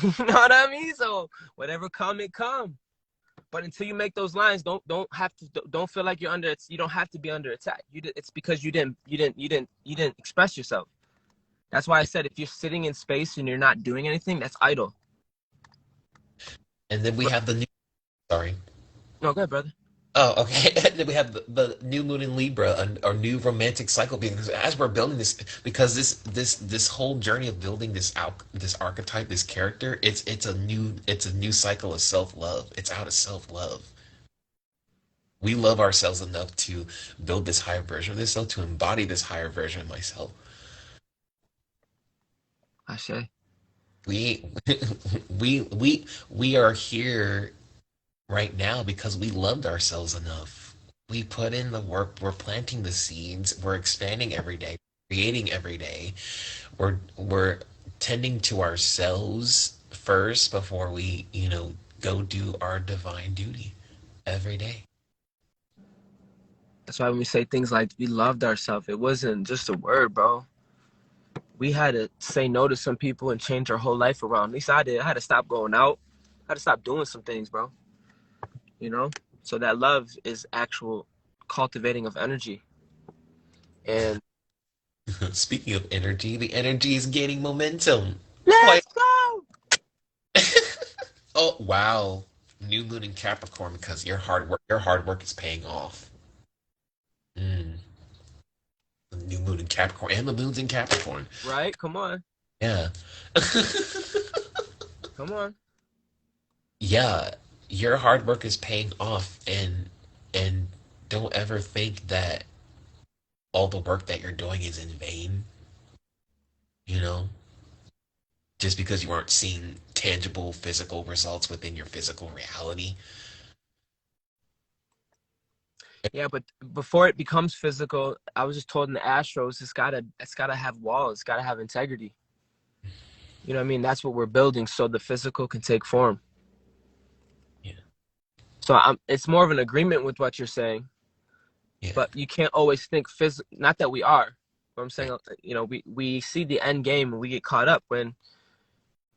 You know what I mean? So whatever come, it come. But until you make those lines, don't feel like you're under. You don't have to be under attack. It's because you didn't express yourself. That's why I said if you're sitting in space and you're not doing anything, that's idle.
And then we have the new. Sorry.
No, go ahead, brother.
Oh, okay. Then we have the new moon in Libra, our new romantic cycle. Because as we're building this, because this whole journey of building this archetype, this character, it's a new cycle of self-love. It's out of self-love. We love ourselves enough to build this higher version of this, to embody this higher version of myself.
I say.
We we are here right now because we loved ourselves enough. We put in the work, we're planting the seeds, we're expanding every day, creating every day. We're tending to ourselves first before we, go do our divine duty every day.
That's why when we say things like we loved ourselves, it wasn't just a word, bro. We had to say no to some people and change our whole life around. At least I did. I had to stop going out. I had to stop doing some things, bro. So that love is actual cultivating of energy. And
Speaking of energy, the energy is gaining momentum. Quite.
let's go.
Oh, wow. New moon in Capricorn because your hard work is paying off. Mm. The new moon in Capricorn and the moon's in Capricorn.
Right? Come on.
Yeah.
Come on.
Yeah, your hard work is paying off, and don't ever think that all the work that you're doing is in vain, you know? Just because you aren't seeing tangible physical results within your physical reality.
Yeah, but before it becomes physical, I was just told in the Astros, it's gotta have walls, it's gotta have integrity. You know what I mean? That's what we're building so the physical can take form.
Yeah.
So it's more of an agreement with what you're saying,
Yeah.
but you can't always think not that we are, but I'm saying, we see the end game and we get caught up when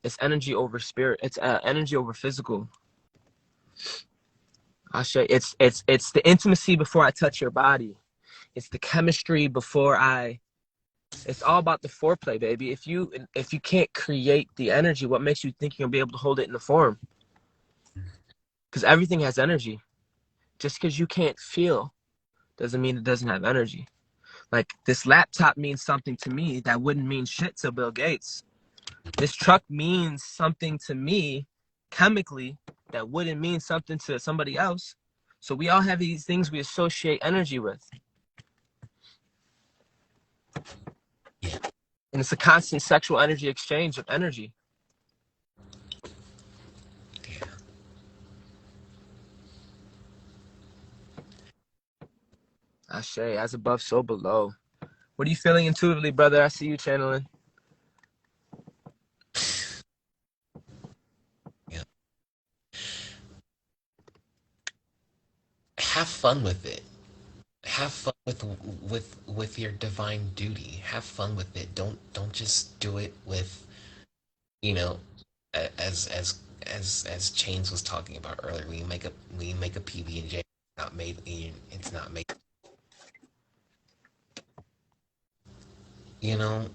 it's energy over spirit. It's energy over physical. I'll show you. It's the intimacy before I touch your body. It's the chemistry it's all about the foreplay, baby. If you can't create the energy, what makes you think you're gonna be able to hold it in the form? Because everything has energy. Just because you can't feel doesn't mean it doesn't have energy. Like this laptop means something to me that wouldn't mean shit to Bill Gates. This truck means something to me chemically that wouldn't mean something to somebody else. So we all have these things we associate energy with.
Yeah.
And it's a constant sexual energy exchange of energy.
Yeah.
Ashe, as above, so below. What are you feeling intuitively, brother? I see you channeling.
have fun with it. Have fun with your divine duty. Have fun with it. Don't just do it with, you know, as Chains was talking about earlier. When you make a PB&J, not made. It's not made. You know,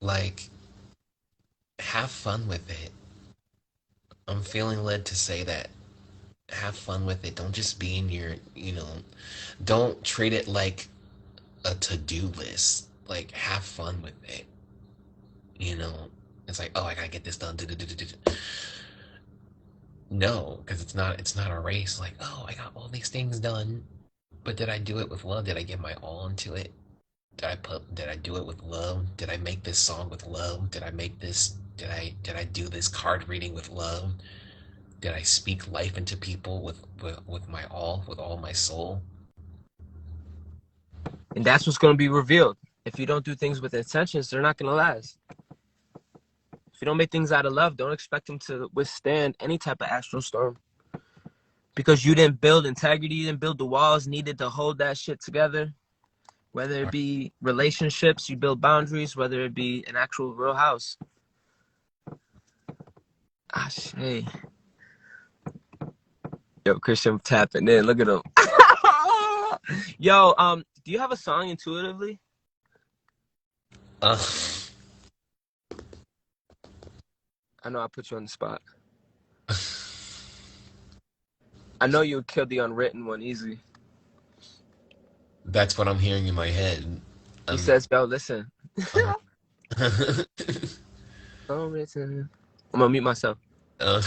like have fun with it. I'm feeling led to say that. Have fun with it. Don't just be in your, don't treat it like a to-do list. Like have fun with it. You know, it's like, oh, I gotta get this done. No, because it's not a race. Like, oh, I got all these things done, but did I do it with love? Did I give my all into it? Did I do it with love? Did I make this song with love? Did I do this card reading with love? Did I speak life into people with my all, with all my soul?
And that's what's going to be revealed. If you don't do things with intentions, they're not going to last. If you don't make things out of love, don't expect them to withstand any type of astral storm. Because you didn't build integrity, you didn't build the walls needed to hold that shit together. Whether it be relationships, you build boundaries, whether it be an actual real house. Ah, shit. Yo, Christian tapping in. Look at him. Yo, do you have a song intuitively?
Uh,
I know I put you on the spot. I know you would kill the unwritten one easy.
that's what I'm hearing in my head.
He says, yo, listen.
Uh,
Unwritten. I'm gonna mute myself.
uh,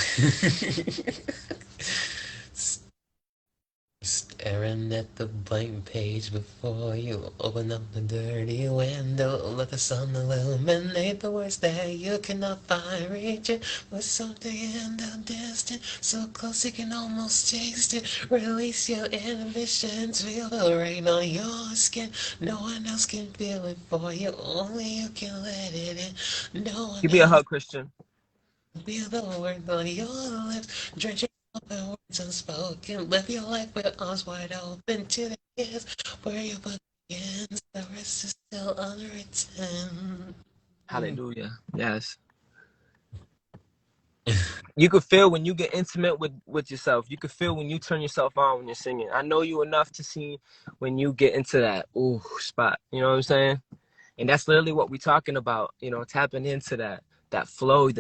Staring at the blank page before you open up the dirty window. Let the sun illuminate the words that you cannot find. Reach it with something in the distance, so close you can almost taste it. Release your inhibitions, feel the rain on your skin. No one else can feel it for you, only you can let it in. No one
Give me a
else
hug, Christian.
can feel the words on your lips, drenching the words unspoken. Live your life with arms wide open to the years where your book begins. The rest is still unwritten.
Hallelujah. Yes. You could feel when you get intimate with yourself. You could feel when you turn yourself on when you're singing. I know you enough to see when you get into that ooh spot. You know what I'm saying? And that's literally what we're talking about. You know, tapping into that flow,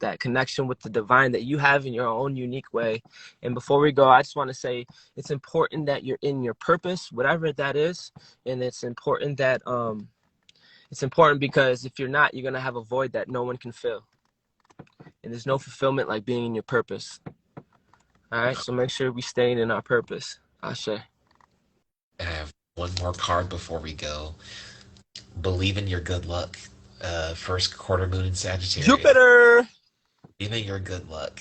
that connection with the divine that you have in your own unique way. And before we go, I just want to say it's important that you're in your purpose, whatever that is. And it's important that because if you're not, you're going to have a void that no one can fill. And there's no fulfillment like being in your purpose. All right, so make sure we stay in our purpose. Ashe.
I have one more card before we go. Believe in your good luck. First quarter moon in Sagittarius.
Jupiter.
Believe in your good luck.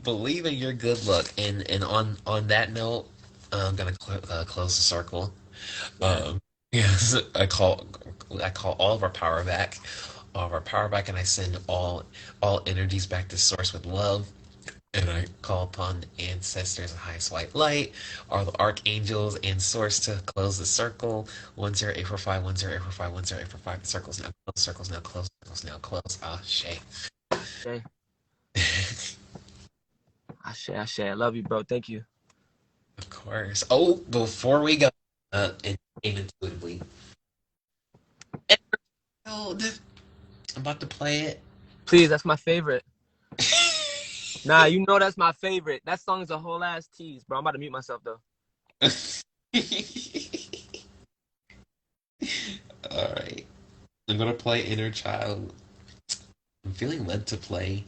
Believe in your good luck. And on that note, I'm gonna close the circle. Yes, I call all of our power back, and I send all energies back to source with love. And I call upon the ancestors of highest white light, all the archangels and source to close the circle. 10845, 10845, 10845. The circle's now closed, circle's now closed, circle's now closed. Ah, Shay.
Okay. Ashe. I love you, bro. Thank you.
Of course. Oh, before we go, intuitively. I'm about to play it.
Please, that's my favorite. Nah, you know that's my favorite. That song is a whole ass tease, bro. I'm about to mute myself though.
All right. I'm gonna play Inner Child. I'm feeling led to play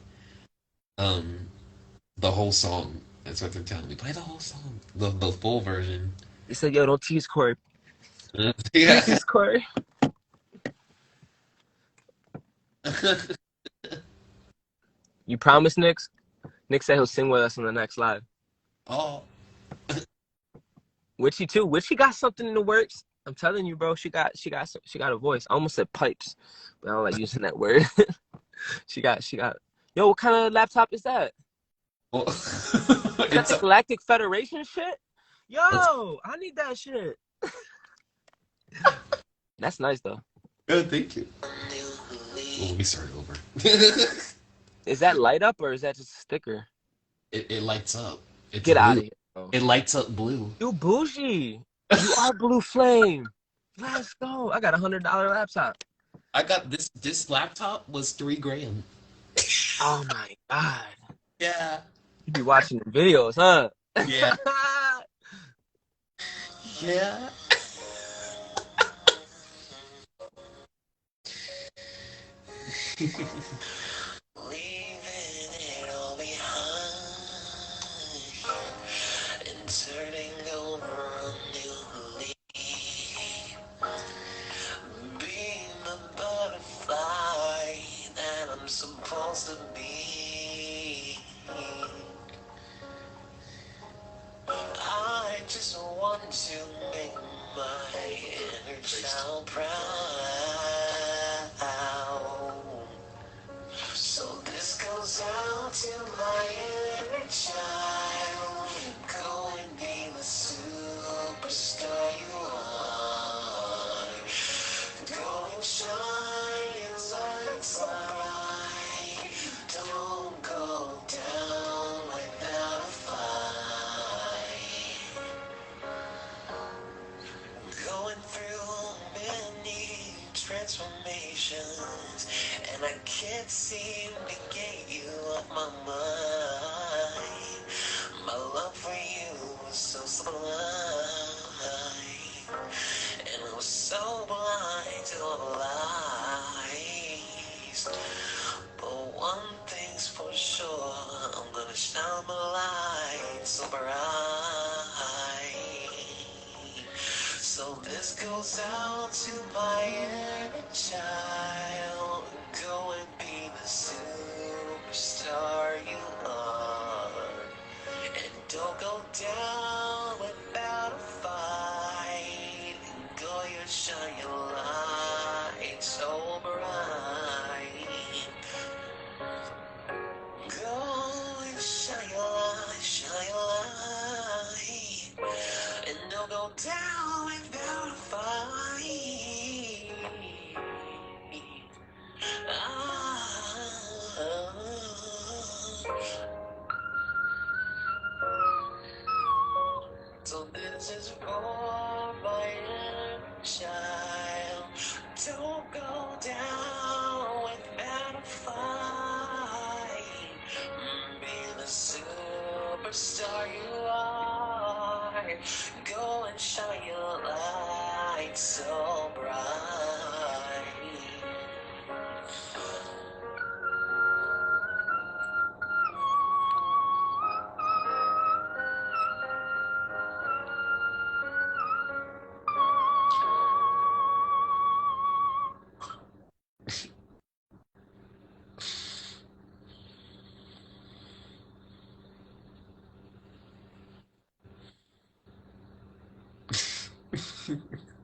the whole song. That's what they're telling me. Play the whole song. The full version.
They said, yo, don't tease Corey.
Yeah.
Tease Corey. You promise, Nix? Nick said he'll sing with us on the next live.
Oh.
Witchy too. Witchy got something in the works. I'm telling you, bro. She got a voice. I almost said pipes, but I don't like using that word. She got. Yo, what kind of laptop is that?
Well,
Is that
it's
the Galactic Federation shit?
it's
Yo, I need that shit. That's nice though.
good. Thank you. Well, let me start over.
Is that light up or is that just a sticker?
It lights up. It's
Get out
blue.
of here, bro.
It lights up blue.
You bougie. You are Blue Flame. Let's go. I got $100 laptop.
I got this laptop was 3 grand.
Oh my god.
Yeah.
You be watching the videos, huh?
Yeah. Yeah. Leaving it all behind and turning over a new leaf. Being the butterfly that I'm supposed to be. I just want to make my inner child proud. So this goes out to my inner child. Go and be the superstar you are. Go and shine your lights light. Don't go down without a fight. Going through many transformations, and I can't seem to get you off my mind. My love for you was so sublime, and I was so blind to all the lies. But one thing's for sure, I'm gonna shine my light so bright. So this goes out to my inner child. Go and be the superstar you are. And don't go down without a fight. Go and shine your light so bright. Go and shine your light, shine your light. And don't go down without a fight. Ah. So this is for my inner child. Don't go down without a fight. Be the superstar you are. Go and shine your light so bright.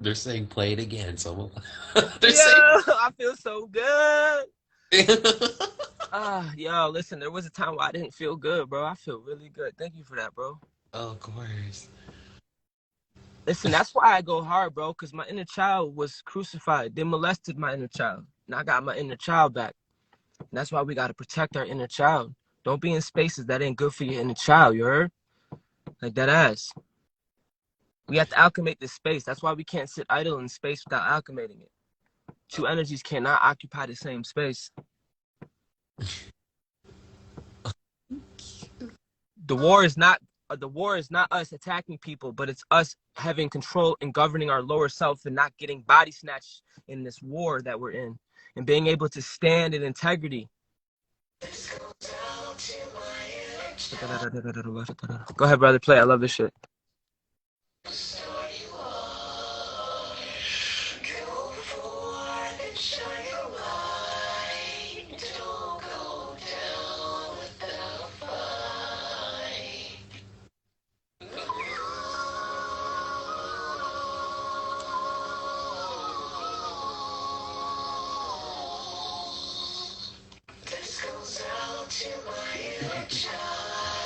They're saying play it again, so they're
Yo,
saying.
I feel so good. Yo, listen, there was a time where I didn't feel good, bro. I feel really good. Thank you for that, bro.
Of course.
Listen, that's why I go hard, bro, because my inner child was crucified. They molested my inner child. And I got my inner child back. And that's why we got to protect our inner child. Don't be in spaces that ain't good for your inner child, you heard? Like that ass. We have to alchemate this space. That's why we can't sit idle in space without alchemating it. Two energies cannot occupy the same space. The war is not us attacking people, but it's us having control and governing our lower self and not getting body snatched in this war that we're in and being able to stand in integrity. Go ahead, brother, play. I love this shit.
This goes out to my inner child.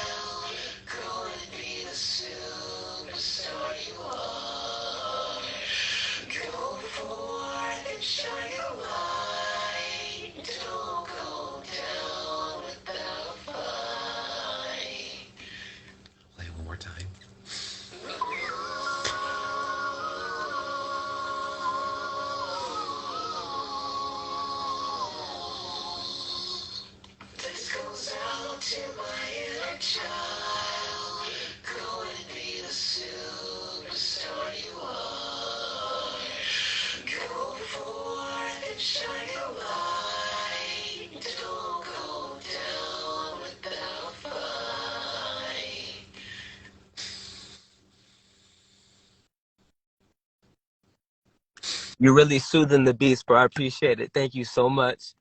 You're really soothing the beast, bro. I appreciate it. Thank you so much.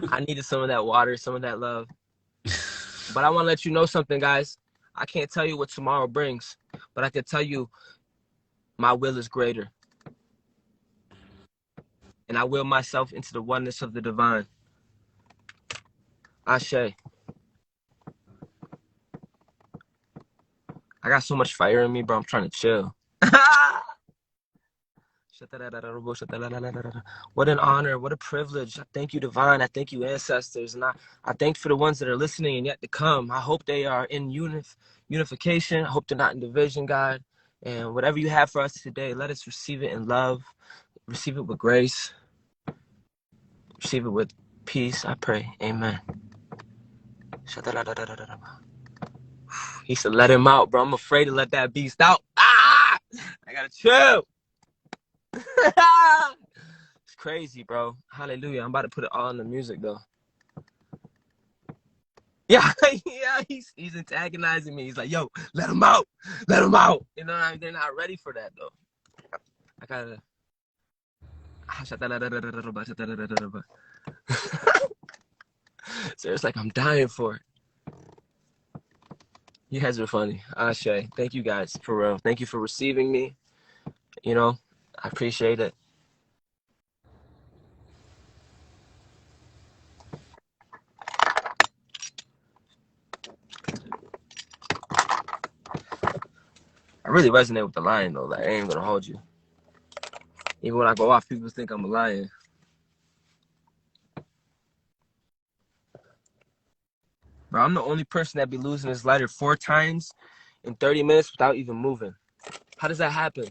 I needed some of that water, some of that love. But I want to let you know something, guys. I can't tell you what tomorrow brings, but I can tell you my will is greater. And I will myself into the oneness of the divine. Ashe. I got so much fire in me, bro. I'm trying to chill. What an honor. What a privilege. I thank you, divine. I thank you, ancestors. And I thank for the ones that are listening and yet to come. I hope they are in unification. I hope they're not in division, God. And whatever you have for us today, let us receive it in love. Receive it with grace. Receive it with peace. I pray. Amen. He said, let him out, bro. I'm afraid to let that beast out. I gotta chill. It's crazy, bro. Hallelujah. I'm about to put it all in the music, though. Yeah, yeah, he's antagonizing me. He's like, yo, let him out. Let him out. You know what I mean? They're not ready for that, though. I gotta... So it's like I'm dying for it. You guys are funny. Ashe. Thank you guys, for real. Thank you for receiving me. You know, I appreciate it. I really resonate with the lion, though. Like, I ain't gonna hold you. Even when I go off, people think I'm a lion. Bro, I'm the only person that be losing his lighter 4 times in 30 minutes without even moving. How does that happen?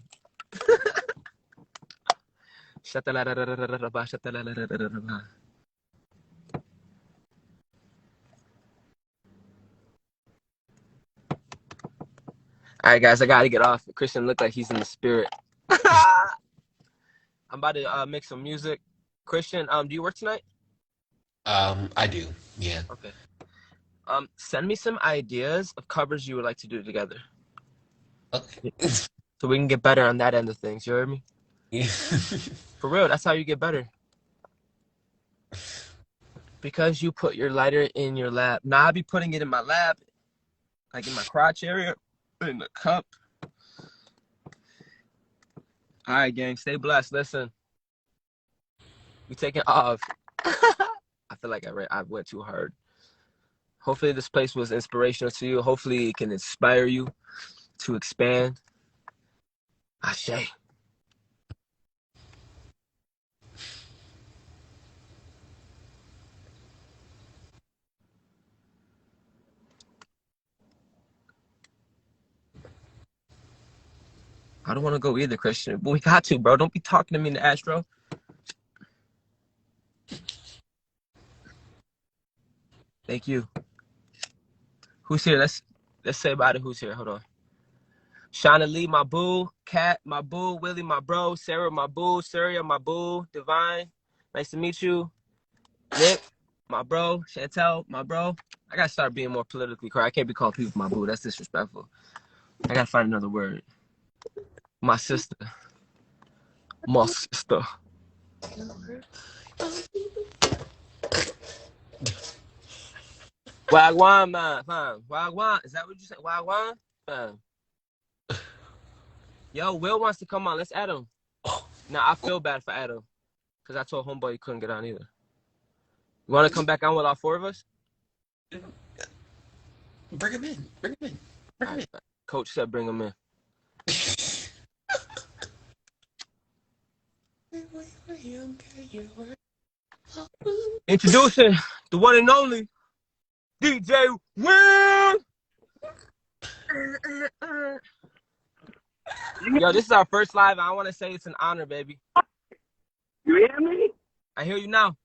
All right, guys, I gotta get off. Christian looked like he's in the spirit. I'm about to make some music. Christian, do you work tonight?
I do. Yeah.
Okay. Send me some ideas of covers you would like to do together.
Okay.
So we can get better on that end of things. You heard me?
Yeah.
For real, that's how you get better. Because you put your lighter in your lap. Now I'll be putting it in my lap, like in my crotch area, in the cup. All right, gang, stay blessed. Listen, we taking off. I feel like I went too hard. Hopefully this place was inspirational to you. Hopefully it can inspire you to expand. Ashe. I don't want to go either, Christian. But we got to, bro. Don't be talking to me in the Astro. Thank you. Who's here? Let's say about it. Who's here? Hold on. Shauna Lee, my boo. Kat, my boo. Willie, my bro. Sarah, my boo. Surya, my boo. Divine, nice to meet you. Nick, my bro. Chantel, my bro. I gotta start being more politically correct. I can't be calling people my boo. That's disrespectful. I gotta find another word. My sister. My sister. Wagwan, man. Wagwan. Is that what you said? Wagwan? Yo, Will wants to come on. Let's add him. Now, I feel bad for Adam. Because I told Homeboy he couldn't get on either. You want to come back on with all 4 of us?
Bring him in. Bring him in. Bring him in.
Coach said bring him in. Introducing the one and only DJ Will. Yo, this is our first live. I want to say it's an honor, baby.
You hear me?
I hear you now.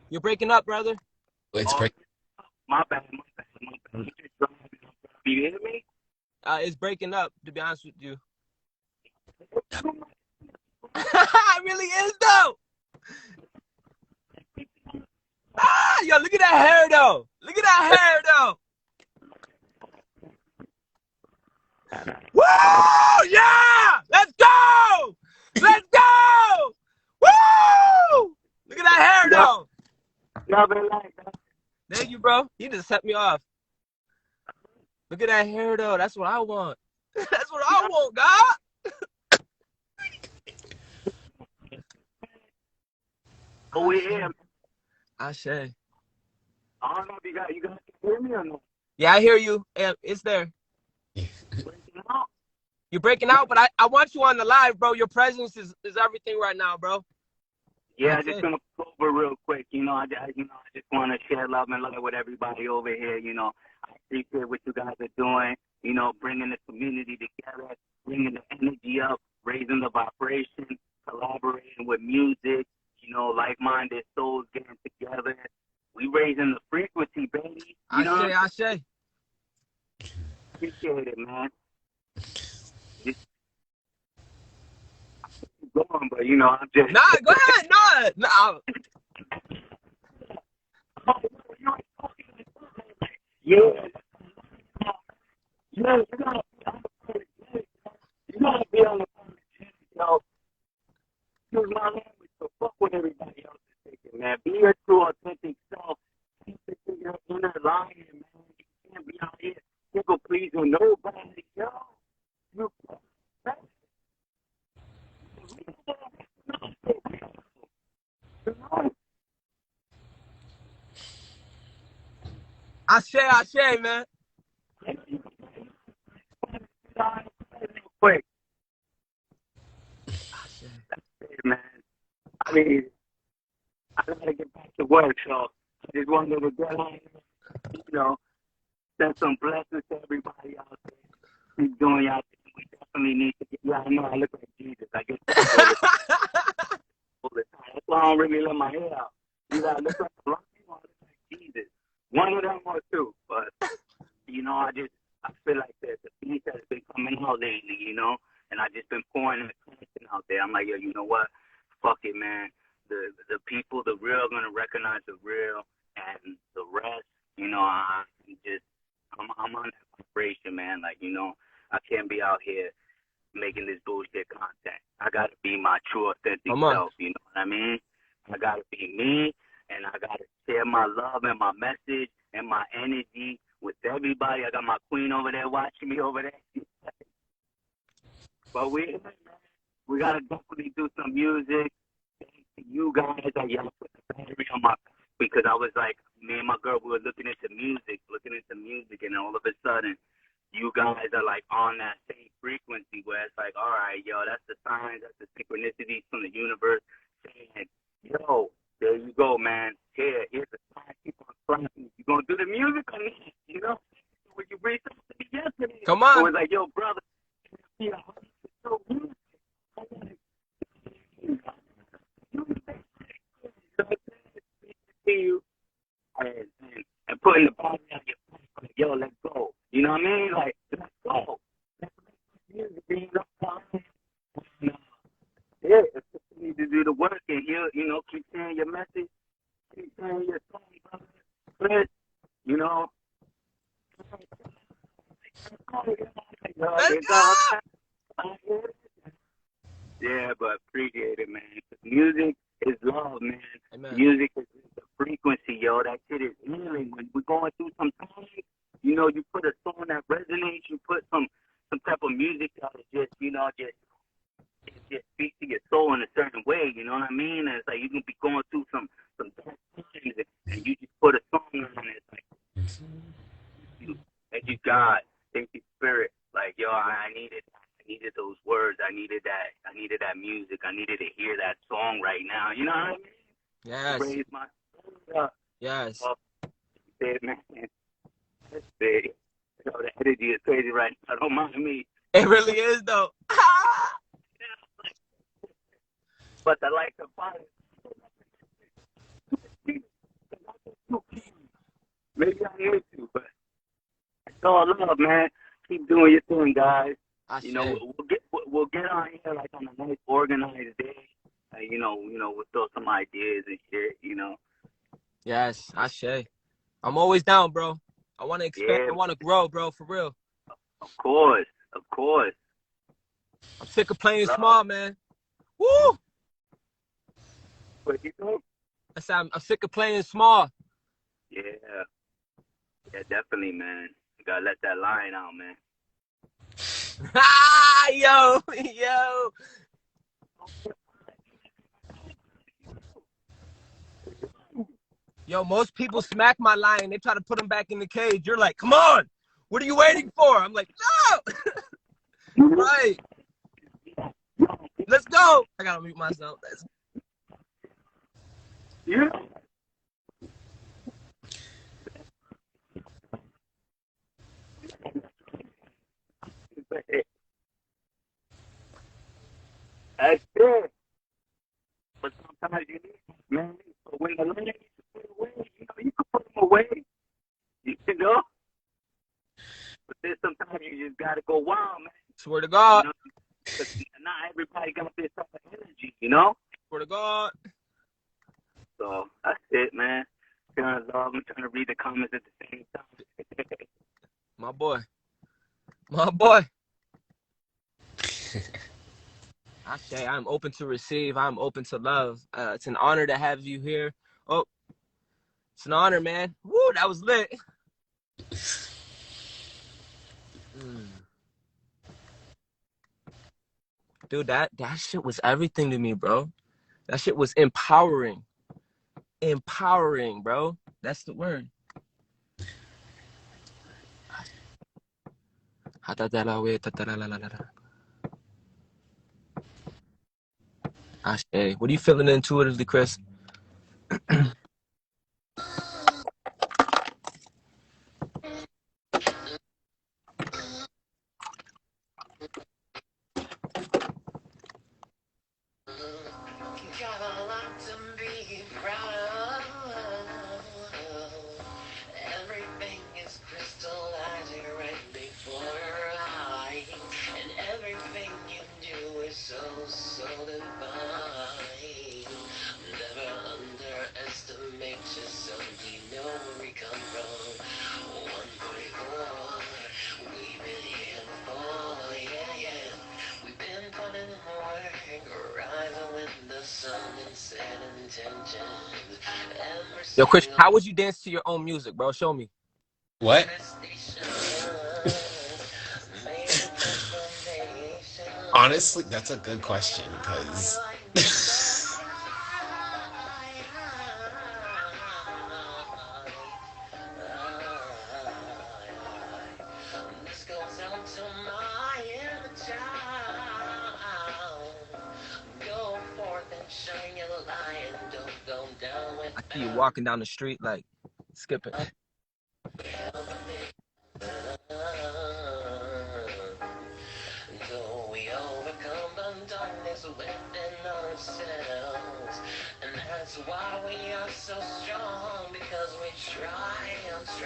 You're breaking up, brother.
It's breaking.
My bad. You hear me?
It's breaking up, to be honest with you. It really is, though. Ah, yo, look at that hair though. Look at that hair though. Woo! Yeah! Let's go! Let's go! Woo! Look at that hair though.
Y'all been like that.
Thank you, bro. You just set me off. Look at that hair though. That's what I want. That's what I want, God.
Oh, we here.
I say.
I don't know if you guys can hear me or not.
Yeah, I hear you. It's there.
Breaking out.
You're breaking out, but I want you on the live, bro. Your presence is everything right now, bro.
Yeah, I just gonna pull over real quick. I just want to share love and love with everybody over here. I appreciate what you guys are doing. Bringing the community together, bringing the energy up, raising the vibration, collaborating with music. Like-minded souls getting together. We raising the frequency, baby.
I say.
Appreciate it, man. Going, but I'm just
Go ahead. Nah.
Yeah. You gotta be on the use my language, so fuck what everybody else is thinking, man. Be your true, authentic self. Keep it to your inner lion, man. You can't be out here people pleasing nobody, yo. You
I say, man.
Quick. Man. I mean, I gotta get back to work, so I just wanted to get on, send some blessings to everybody out there. Keep doing y'all thing. We definitely need to get. Yeah, I know I look like Jesus. I get all the time. That's why I don't really let my hair out. Either I look like a rock or I look like Jesus. One of them or two. But I feel like the beat has been coming out lately, and I just been pouring the content out there. I'm like, yo, you know what? Fuck it, man. The people, the real, gonna recognize the real, and the rest, I'm on that vibration, man. Like, I can't be out here making this bullshit content. I gotta be my true, authentic self. You know what I mean? I gotta be me, and I gotta share my love and my message and my energy with everybody. I got my queen over there watching me over there. But we gotta definitely do some music. You guys, y'all put the battery on my back because I was like, me and my girl, we were looking into music, and all of a sudden, you guys are like on that same frequency where it's like, all right, yo, that's the signs, that's the synchronicities from the universe saying, yo, there you go, man. Here's the sign. Keep on slapping. You gonna do the music on me, When you reached out to me yesterday,
come on.
I was like, yo, brother, you and putting the body on your back, like, yo, let's go. You know what I mean? Like, let's go. Yeah, you need to do the work and keep saying your message, keep saying your song, brother. Yeah, but appreciate it, man. Music is love, man.
Amen.
Music is the frequency, yo. That shit is healing. When we're going through some time, you put a song that resonates. You put some type of music that just speak to your soul in a certain way. You know what I mean? And it's like you can be going through some dark times, and you just put a song on it. It's like, thank you, God. Thank you, Spirit. Like, yo, I needed those words. I needed that music. I needed to hear that song right now. You know what I mean?
Yes.
Raise my up.
Yes.
Man. That's big. The energy is crazy right now. Don't mind me.
It really is, though.
But I like the body. Maybe I need to, but it's all love, man. Keep doing your thing, guys. We'll get on here like on a nice organized day. We'll throw some ideas and shit.
Yes, Ashe. I'm always down, bro. I want to expand.
Yeah,
I want to grow, bro, for real.
of course, of course.
I'm sick of playing
Love.
small, man. Woo!
What you think?
I said I'm sick of playing small.
Yeah, yeah, definitely, man. You gotta let that line out, man.
Ah, yo, yo. Yo, most people smack my lion. They try to put him back in the cage. You're like, come on. What are you waiting for? I'm like, no. Right. Let's go. I gotta mute myself.
Yeah. That's it. But sometimes you need, man, when the lion needs to put away, you can put them away, you know? But then sometimes you just gotta go wild, man.
Swear to God.
You know? 'Cause not everybody got this type of energy, you know?
Swear to God.
So that's it, man. Feeling love. I'm trying to read the comments at the same time.
My boy. My boy. I say I'm open to receive. I'm open to love. It's an honor to have you here. Oh, it's an honor, man. Woo, that was lit. Dude, that shit was everything to me, bro. That shit was empowering. Empowering, bro. That's the word. Ashe. What are you feeling intuitively, Chris?
Everything is crystallizing right before your eyes, and everything you do is so divine. Never underestimate yourself. You know where we come from. 144. We've been here before, yeah. We've been putting in work, rising with the sun and set intentions.
Yo, Chris, how would you dance to your own music, bro? Show me.
What? Honestly, that's a good question because
This goes out to my inner child. Go forth and shine your light. Don't go down with
I see you walking down the street like skipping.
Though we overcome the darkness within ourselves, and that's why we are so strong, because we triumph.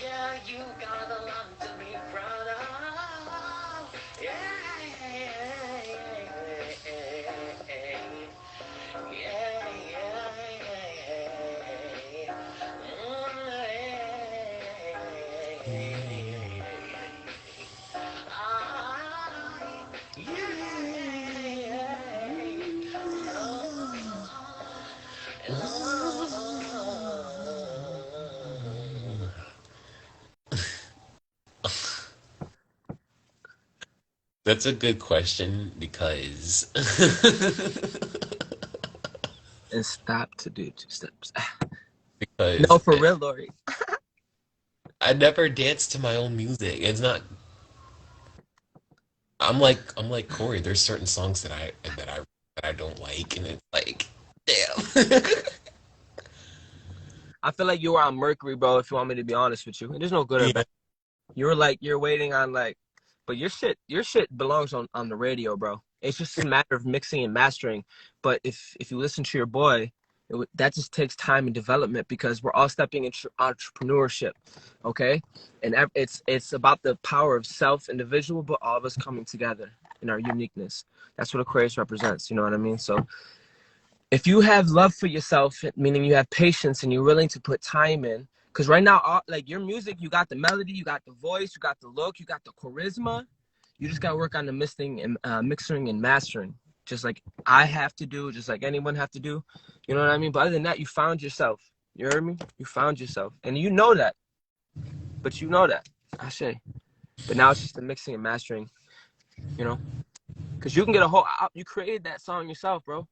Yeah, you got a lot to be proud of. Yeah.
that's a good question because
And stop to do 2 steps. No,
because
for real, Lori.
I never dance to my own music. It's not. I'm like Corey. There's certain songs that I don't like, and it's like, damn.
I feel like you were on Mercury, bro, if you want me to be honest with you. And there's no good or bad. You're waiting on but your shit belongs on the radio, bro. It's just a matter of mixing and mastering. But if you listen to your boy, that just takes time and development, because we're all stepping into entrepreneurship, okay? And it's about the power of self individual, but all of us coming together. and our uniqueness. That's what Aquarius represents. You know what I mean? So if you have love for yourself, meaning you have patience and you're willing to put time in, because right now, like your music, you got the melody, you got the voice, you got the look, you got the charisma. You just got to work on the mixing and mastering, just like I have to do, just like anyone have to do. You know what I mean? But other than that, you found yourself. You heard me? You found yourself. And you know that. But you know that. I say. But now it's just the mixing and mastering, you know? Because you can get you created that song yourself, bro.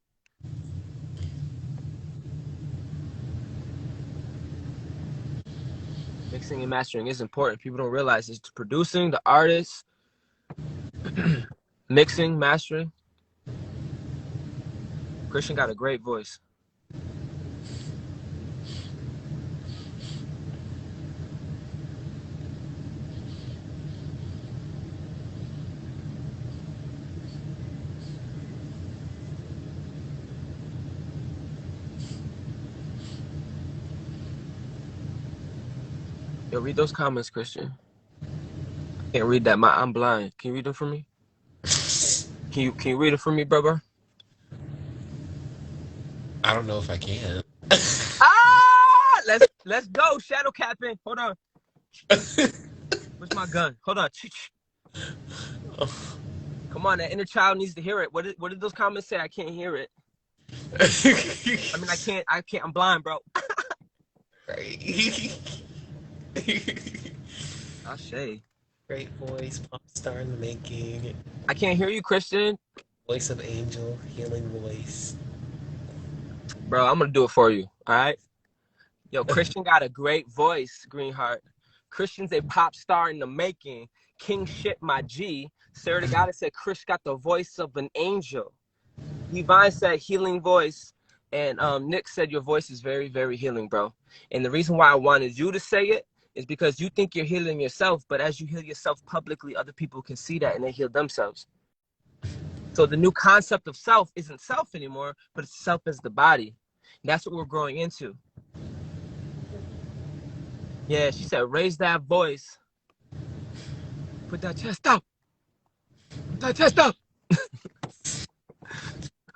Mixing and mastering is important. People don't realize it's producing, the artist, mixing, mastering. Christian got a great voice. Yo, read those comments, Christian. I can't read that. I'm blind. Can you read them for me? Can you read it for me, brother?
I don't know if I can.
Let's go. Shadow capping. Hold on. Where's my gun? Hold on. Come on, that inner child needs to hear it. What did those comments say? I can't hear it. I mean, I can't. I'm blind, bro.
Right.
I'll say.
Great voice, pop star in the making.
I can't hear you, Christian.
Voice of angel, healing voice.
Bro, I'm gonna do it for you. All right. Yo, Christian got a great voice, Greenheart. Christian's a pop star in the making. King shit, my G. Sarah the Goddess said Chris got the voice of an angel. Divine said healing voice. And Nick said your voice is very, very healing, bro. And the reason why I wanted you to say it is because you think you're healing yourself, but as you heal yourself publicly, other people can see that and they heal themselves. So the new concept of self isn't self anymore, but it's self as the body. And that's what we're growing into. Yeah, she said, raise that voice. Put that chest up. Put that chest up.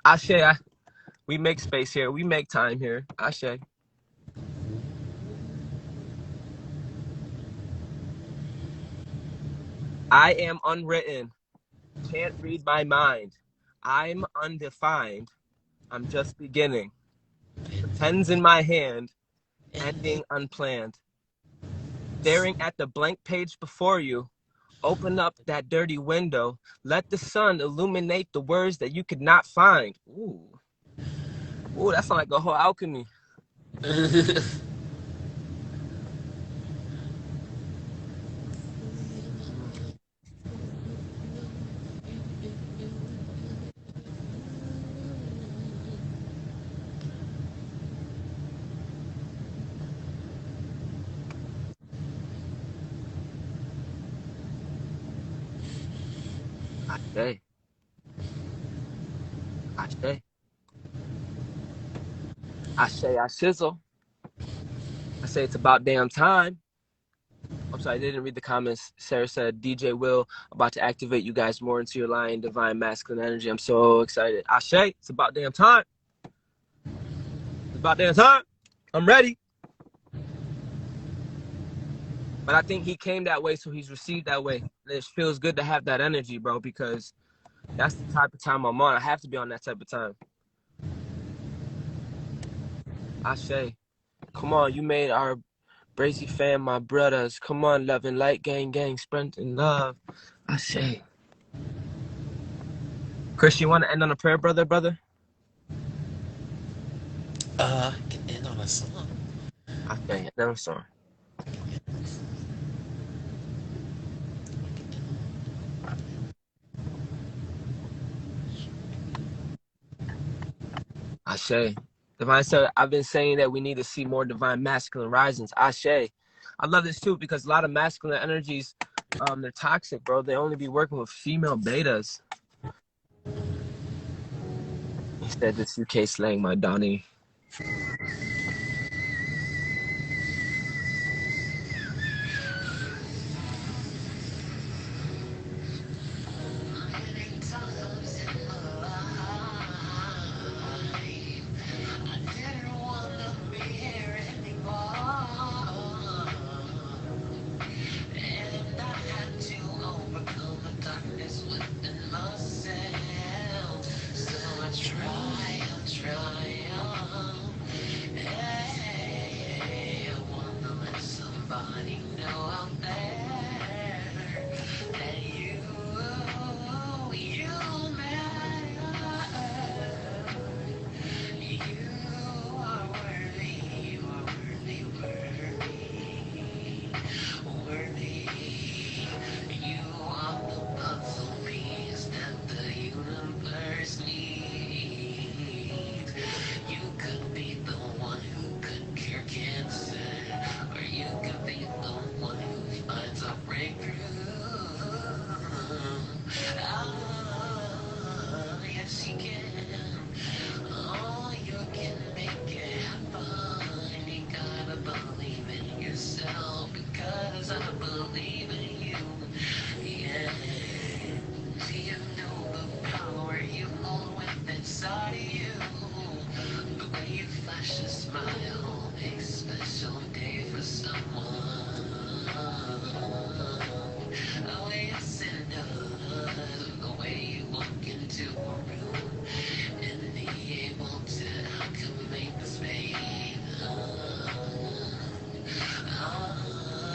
Ashe, we make space here. We make time here. Ashe. I am unwritten. Can't read my mind. I'm undefined. I'm just beginning. Pens in my hand. Ending unplanned. Staring at the blank page before you. Open up that dirty window. Let the sun illuminate the words that you could not find. Ooh. Ooh, that sounds like a whole alchemy. Ashe. Ashe. Ashe, I sizzle. I say it's about damn time. I'm sorry, I didn't read the comments. Sarah said, DJ Will, about to activate you guys more into your lion, divine, masculine energy. I'm so excited. Ashe, it's about damn time. It's about damn time. I'm ready. But I think he came that way, so he's received that way. And it feels good to have that energy, bro, because that's the type of time I'm on. I have to be on that type of time. Ashe. Come on, you made our Brazy fam, my brothers. Come on, love and light, gang, gang, spreading love. Ashe. Chris, you want to end on a prayer, brother?
I can end on a song.
Okay, end on a song. Ashe. Divine said, I've been saying that we need to see more divine masculine risings. Ashe. I love this too because a lot of masculine energies, they're toxic, bro. They only be working with female betas. He said this UK slang, my Donnie.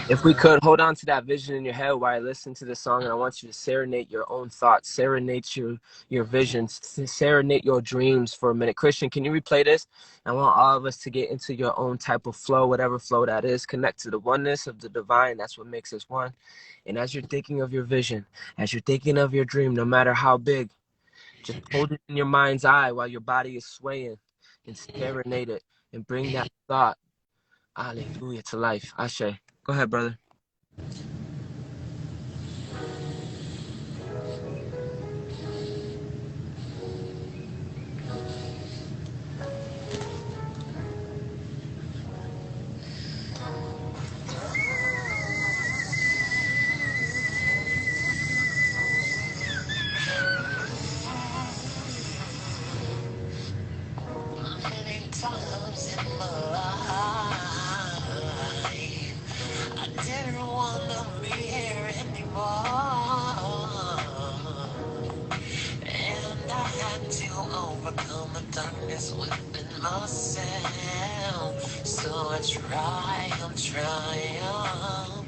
If we could hold on to that vision in your head while I listen to the song, and I want you to serenade your own thoughts, serenade your visions, serenade your dreams for a minute. Christian, can you replay this? I want all of us to get into your own type of flow, whatever flow that is. Connect to the oneness of the divine. That's what makes us one. And as you're thinking of your vision, as you're thinking of your dream, no matter how big, just hold it in your mind's eye while your body is swaying, and serenade it and bring that thought, hallelujah, to life. Ashe. Go ahead, brother.
Many times in my life, I didn't want to be here anymore. And I had to overcome the darkness within myself. So I try, I'm trying.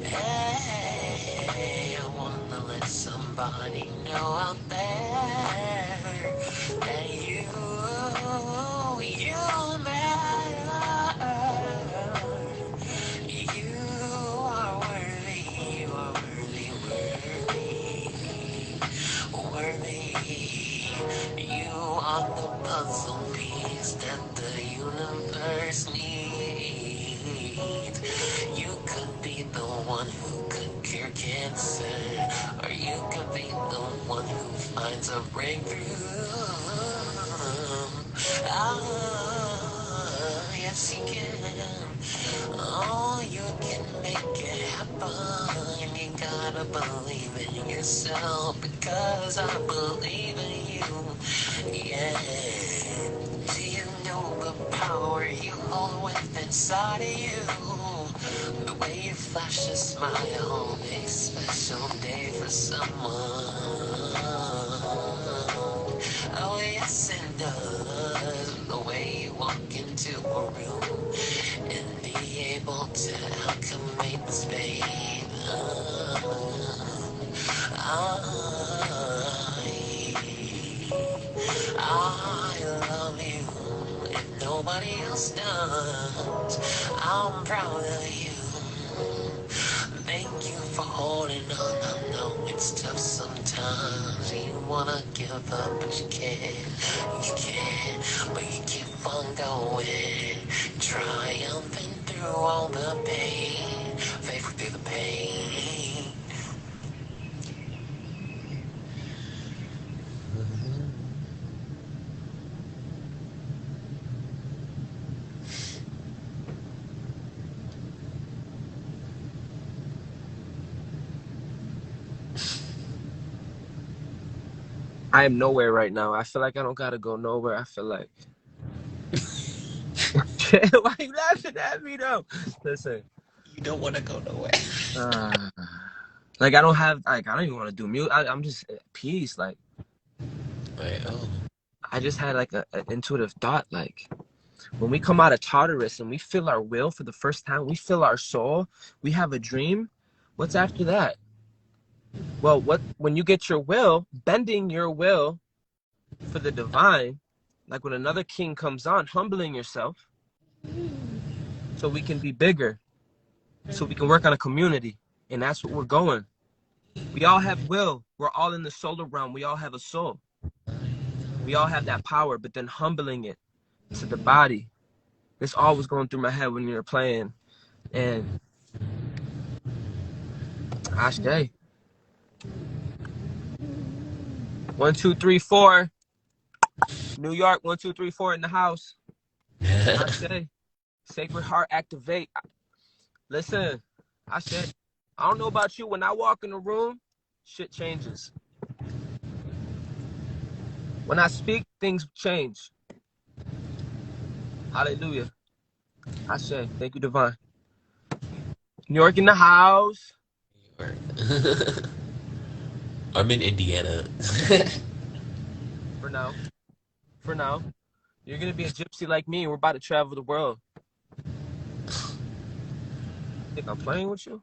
Hey, I wanna let somebody know out there that you matter. You are worthy, you are worthy, worthy. You are the puzzle piece that the universe needs. You could be the one who could cure cancer, or you could be the one who finds a breakthrough. Ah, yes, you can. Oh, you can make it happen. You gotta believe in yourself because I believe in you. Yeah. Do you know the power you hold within inside of you? The way you flash a smile makes a special day for someone. Oh, yes, it does. The way you walk into a room and be able to alchemate the space. I love you if nobody else does. I'm proud of you. Thank you for holding on. I know it's tough sometimes. You wanna give up, but you can't. You can't, but you keep on going. Triumphing through all the pain. Faithful through the pain.
I am nowhere right now. I feel like I don't gotta go nowhere. I feel like why you laughing at me though? Listen.
You don't want to go nowhere.
Like I don't even want to do music. I'm just at peace. Like
Oh.
I just had like an intuitive thought. Like when we come out of Tartarus and we feel our will for the first time, we feel our soul. We have a dream. What's after that? Well, when you get your will, bending your will for the divine, like when another king comes on, humbling yourself so we can be bigger, so we can work on a community. And that's what we're going. We all have will. We're all in the solar realm. We all have a soul. We all have that power, but then humbling it to the body. This all was going through my head when you were playing. And Ashe. 1, 2, 3, 4. New York, 1, 2, 3, 4 in the house. Ashe. Sacred Heart activate. Listen, Ashe. I don't know about you. When I walk in the room, shit changes. When I speak, things change. Hallelujah. Ashe. Thank you, divine. New York in the house.
I'm in Indiana.
For now. For now. You're going to be a gypsy like me. We're about to travel the world. Think I'm playing with you?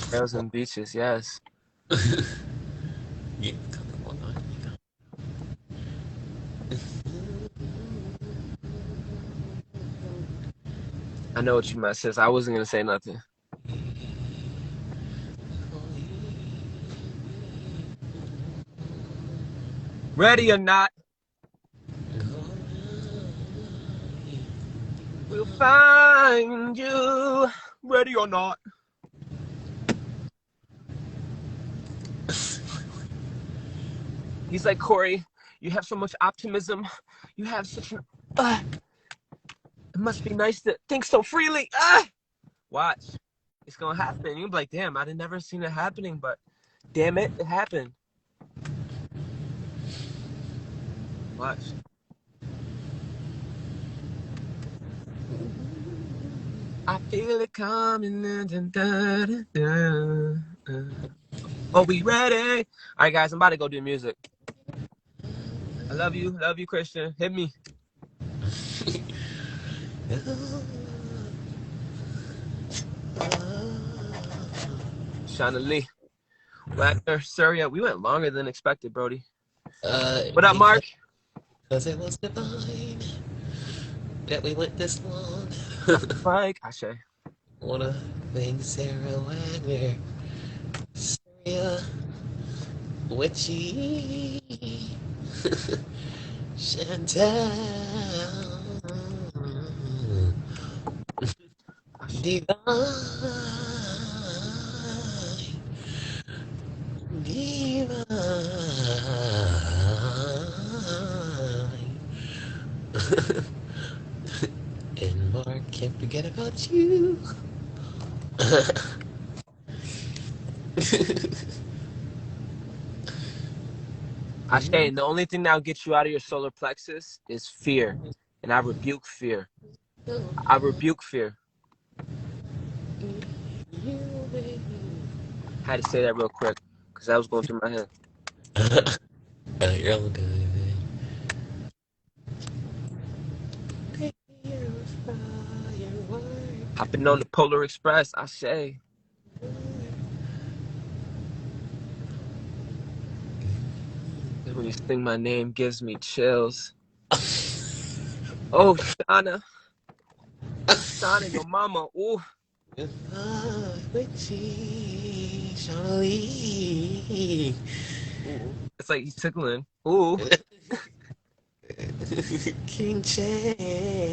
Trails and beaches, yes.
Yeah, come on.
I know what you meant, sis. I wasn't gonna say nothing. Ready or not, we'll find you. Ready or not. He's like, Corey, you have so much optimism. You have such an. It must be nice to think so freely. Watch. It's gonna happen. You'll be like, damn, I'd never seen it happening, but damn it, it happened. Watch. I feel it coming. Are we ready? All right, guys, I'm about to go do music. I love you. Love you, Christian. Hit me. Shauna Lee. Wagner, Surya. We went longer than expected, Brody. What up, Mark?
Because it was divine that we went this long.
Mike, Ashe.
Wanna thank Sarah Wagner, Surya, Witchy, Chantel, Divine, and Mark, can't forget about you.
Ashe, and the only thing that'll get you out of your solar plexus is fear. And I rebuke fear. I rebuke fear. Had to say that real quick because that was going through my head.
You're all good.
Hopping on the Polar Express, Ashe. When you sing my name, gives me chills. Oh, Shauna. Shauna, your mama. Ooh.
Witchy, Charlie.
It's like he's tickling. Ooh.
King James.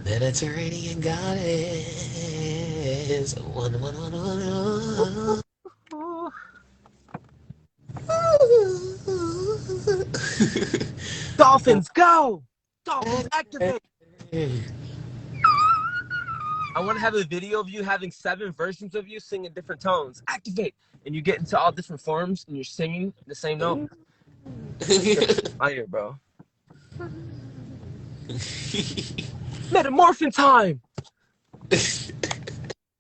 Mediterranean goddess. One.
Dolphins, go! Dolphins, activate! I want to have a video of you having 7 versions of you singing different tones. Activate! And you get into all different forms and you're singing the same note. Fire, bro. Metamorphin time!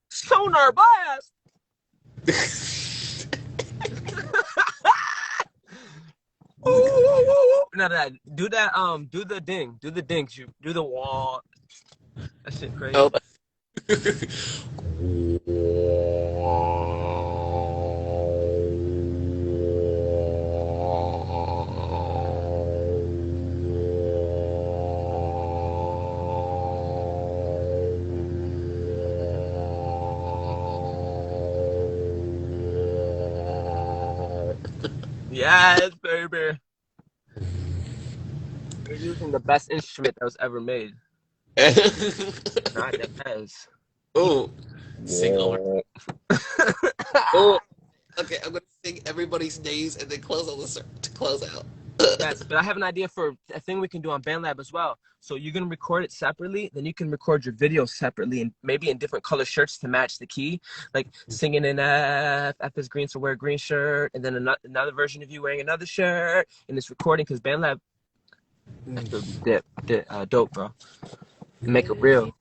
Sonar blast! No, do that. Do the ding. Do the dings. You do the wall. That shit crazy.
Oh.
Yes, baby. You're using the best instrument that was ever made. Not the best.
Oh, sing over. Oh, okay. I'm gonna sing everybody's names and then close on to close out.
Yes, but I have an idea for a thing we can do on BandLab as well. So you're gonna record it separately, then you can record your video separately, and maybe in different color shirts to match the key. Like singing in F is green, so wear a green shirt, and then another version of you wearing another shirt, and it's recording because BandLab. Dope, bro. Make it real.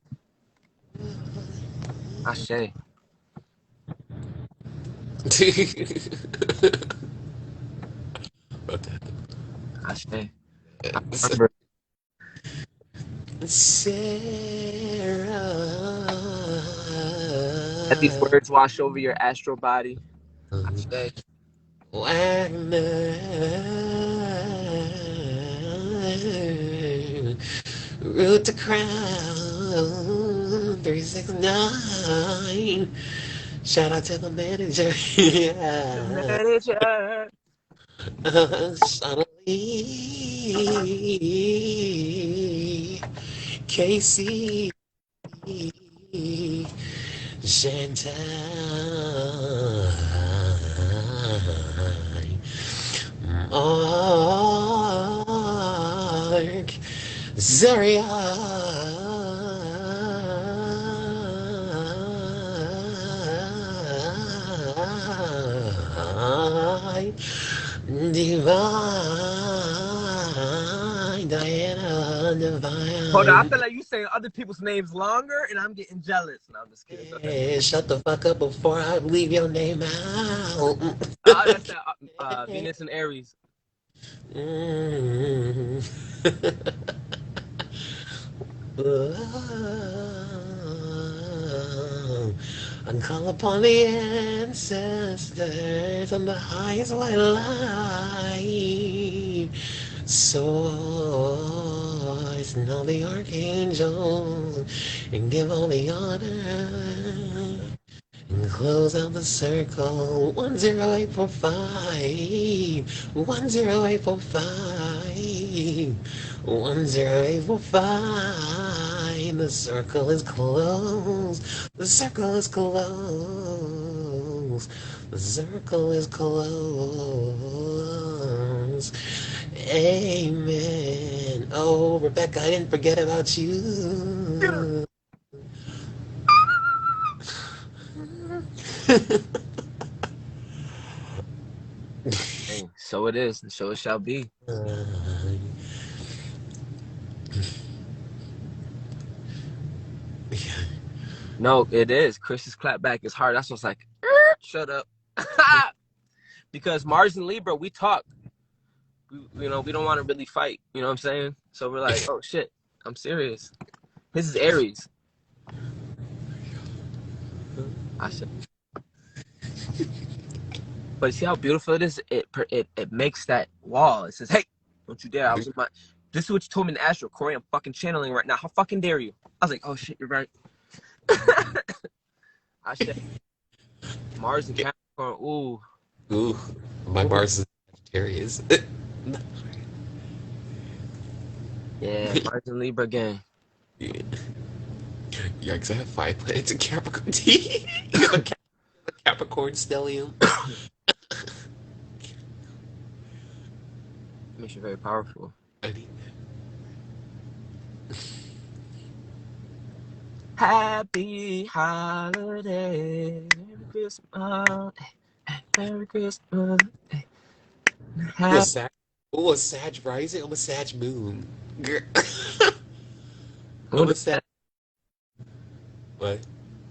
Ashe. I say. I remember. Let these
Sarah.
words wash over your astral body. I say.
Wagner, root to crown, 369. Shout out to the manager.
The
Yeah.
manager.
Sonny, Casey, Shantine, Mark, Zaria, Divine, Diana,
Hold on. I
Divine.
feel like you saying other people's names longer, and I'm getting jealous. No, I'm just kidding. Go ahead.
Hey, shut the fuck up before I leave your name out.
Oh, that's that. Venus and Aries.
Mm. And call upon the ancestors on the highest white line. Source and all the archangels, and give all the honor. And close out the circle. 10845. 10845. 10845. The circle is closed. The circle is closed. The circle is closed. Amen. Oh, Rebecca, I didn't forget about you.
Hey, so it is, and so it shall be. No, it is. Chris's clapback is hard. That's what's like, shut up. Because Mars and Libra, we talk. We don't want to really fight. You know what I'm saying? So we're like, oh shit, I'm serious. This is Aries. I said, but see how beautiful it is. It makes that wall. It says, hey, don't you dare. I was in my. This is what you told me in the Astro. Corey, I'm fucking channeling right now. How fucking dare you? I was like, oh shit, you're right. I said, Mars and Capricorn. Ooh.
Ooh, my
Ooh.
Mars is Sagittarius.
Yeah, Mars and Libra again.
Yikes, I have 5 planets in Capricorn. You have a Capricorn stellium.
Makes you very powerful.
I need
Happy holiday. Merry Christmas. Merry Christmas.
that.
Happy.
A Sag rising? I'm a Sag moon. I'm
What
a
is
Sag.
that?
What?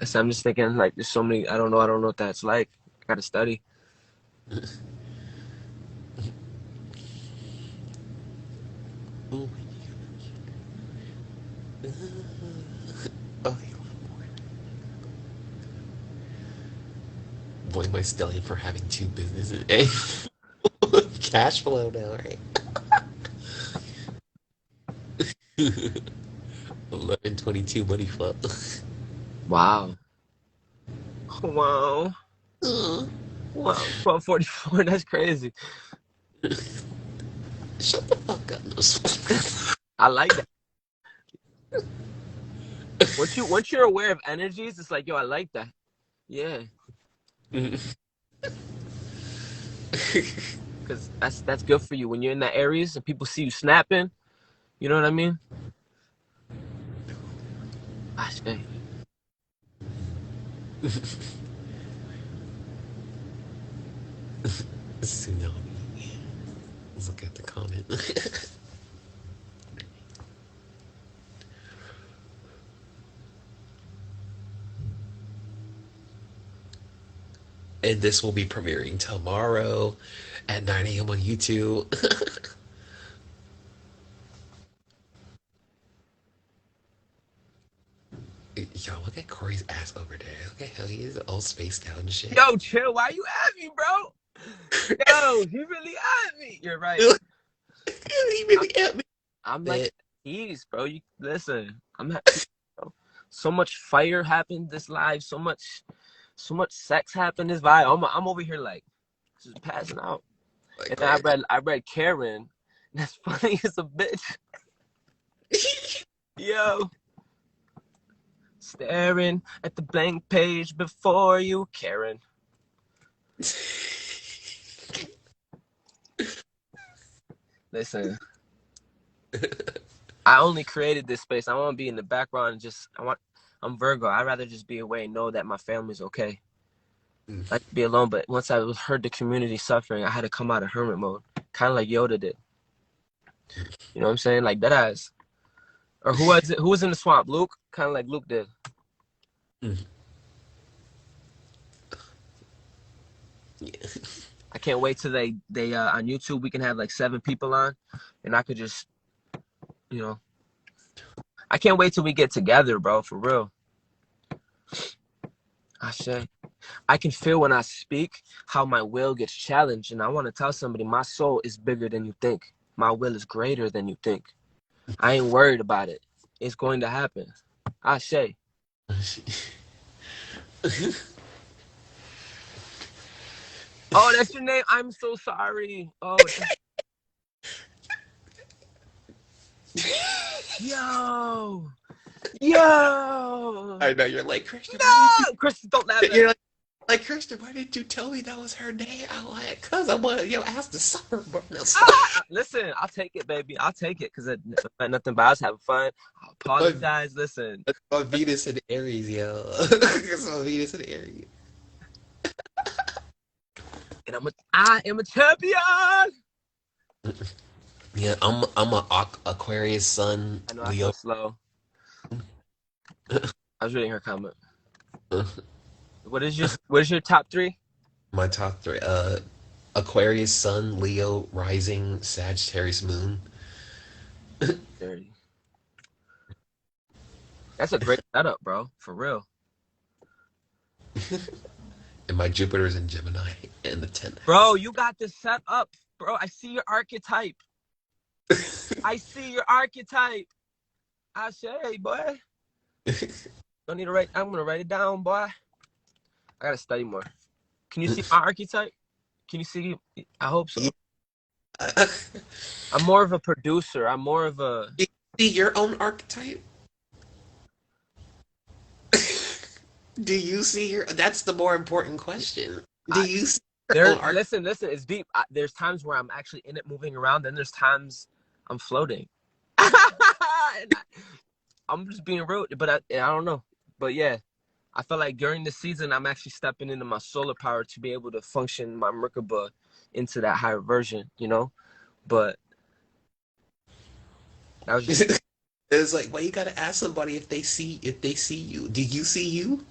So I'm just thinking, like, there's so many. I don't know what that's like. I gotta study.
Ooh. Oh, blame my stellium for having 2 businesses. Hey, cash flow now, right? 1122 money flow.
Wow. Wow. Wow. 1244. That's crazy.
Shut the fuck up.
I like that. Once you're aware of energies, it's like, yo, I like that. Yeah. Because that's good for you when you're in that Aries and people see you snapping. You know what I mean? I say.
Tsunami. Let's look at the comment. and this will be premiering tomorrow at 9 a.m. on YouTube. Yo, look at Corey's ass over there. Look at how he is all spaced out and shit.
Yo, chill. Why you at me, bro? Yo, he really at me. You're right.
He really at me.
I'm like, ease, bro. You listen. I'm happy, bro. So much fire happened this live. So much sex happened this vibe. I'm over here like just passing out.
Like,
And then I read Karen. That's funny as a bitch. Yo. Staring at the blank page before you, Karen. Listen. I only created this space. I want to be in the background and just I'm Virgo. I'd rather just be away and know that my family's okay. I like to be alone, but once I heard the community suffering, I had to come out of hermit mode. Kind of like Yoda did. You know what I'm saying? Like that ass. Or who was it? Who was in the swamp? Luke? Kind of like Luke did.
Yeah.
I can't wait till they on YouTube we can have like 7 people on, and I could just, you know, I can't wait till we get together, bro, for real. I can feel when I speak how my will gets challenged, and I want to tell somebody my soul is bigger than you think. My will is greater than you think. I ain't worried about it. It's going to happen. Oh, that's your name? I'm so sorry. Oh, Yo.
I know you're like, Christian.
No! Christian, don't laugh at me.
You're like, Christian, why didn't you tell me that was her name? I'm like, cause I want your ass to suffer, bro.
Listen, I'll take it, baby. I'll take it because nothing but I was having fun. I apologize. Listen.
That's my Venus and Aries, yo. That's my Venus and Aries.
And I am a champion.
Yeah, I'm a Aquarius sun,
I know
Leo.
I feel slow. I was reading her comment. What is your top 3?
My top 3: Aquarius sun, Leo rising, Sagittarius moon.
Dirty. That's a great setup, bro. For real.
And my Jupiter's in Gemini in the 10th.
Bro, you got this set up, bro. I see your archetype. I see your archetype. I say, boy. Don't need to write. I'm gonna write it down, boy. I gotta study more. Can you see my archetype? Can you see? I hope so. I'm more of a producer. I'm more of a.
Do you see your own archetype? Do you see your? That's the more important question. Do you see your own archetype?
Listen. It's deep. There's times where I'm actually in it, moving around. Then there's times I'm floating. I'm just being real, but I don't know. But yeah, I feel like during the season, I'm actually stepping into my solar power to be able to function my Merkaba into that higher version, you know? But that was just...
It's like, well, you gotta ask somebody if they see you. Do you see you?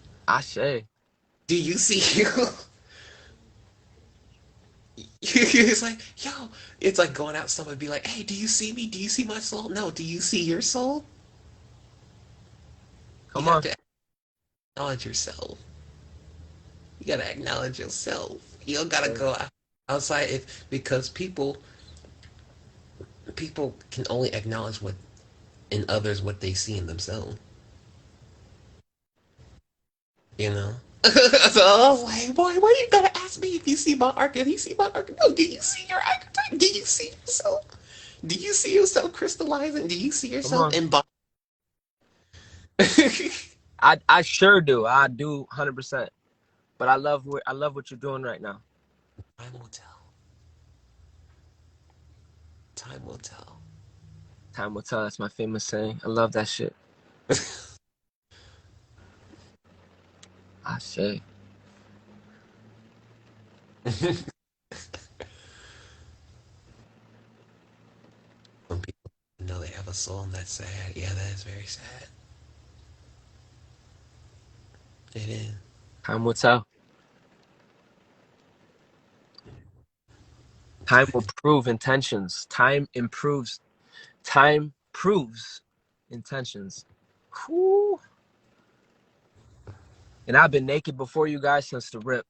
Do you see you? It's like, yo, it's like going out somewhere and be like, hey, do you see me? Do you see my soul? No, do you see your soul?
Come on.
Acknowledge yourself. You gotta acknowledge yourself. You don't gotta go outside because people can only acknowledge what in others what they see in themselves. You know? So I was like, boy, why you gotta ask me if you see my archetype? You see my archetype? No, do you see your archetype? Do you see yourself? Do you see yourself crystallizing? Do you see yourself embodied?
I sure do. I do 100%. But I love what you're doing right now.
Time will tell. Time will tell.
Time will tell. That's my famous saying. I love that shit. I say.
Some people know they have a soul and that's sad. Yeah, that is very sad. It is.
Time will tell. Time will prove intentions. Time proves intentions. Whew. And I've been naked before you guys since the rip.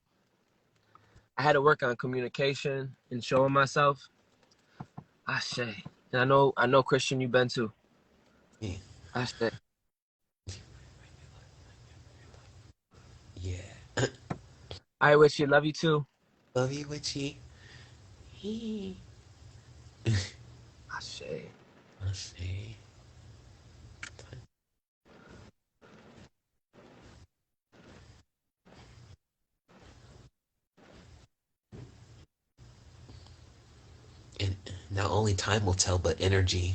I had to work on communication and showing myself. Ashe. And I know Christian, you've been too.
Yeah.
Ashe.
Yeah.
All right, Witchy, love you too.
Love you, Witchy.
Ashe.
Let's see. And not only time will tell, but energy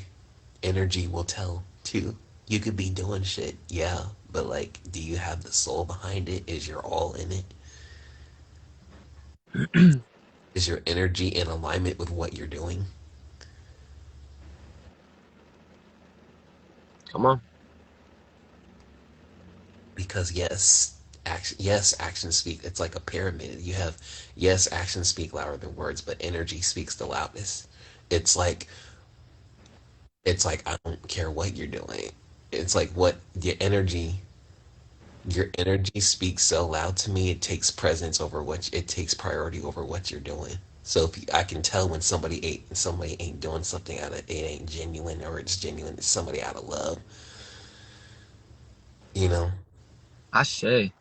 will tell too. You could be doing shit, yeah, but like, do you have the soul behind it? Is your all in it? Is your energy in alignment with what you're doing?
Come on.
Because yes, actions speak. It's like a pyramid. You have, yes, actions speak louder than words, but energy speaks the loudest. It's like it's like I don't care what you're doing. It's like what your energy speaks so loud to me. It takes presence over what it takes priority over what you're doing. So if I can tell when somebody ain't doing something out of it ain't genuine, or it's genuine, it's somebody out of love. You know.
Ashe.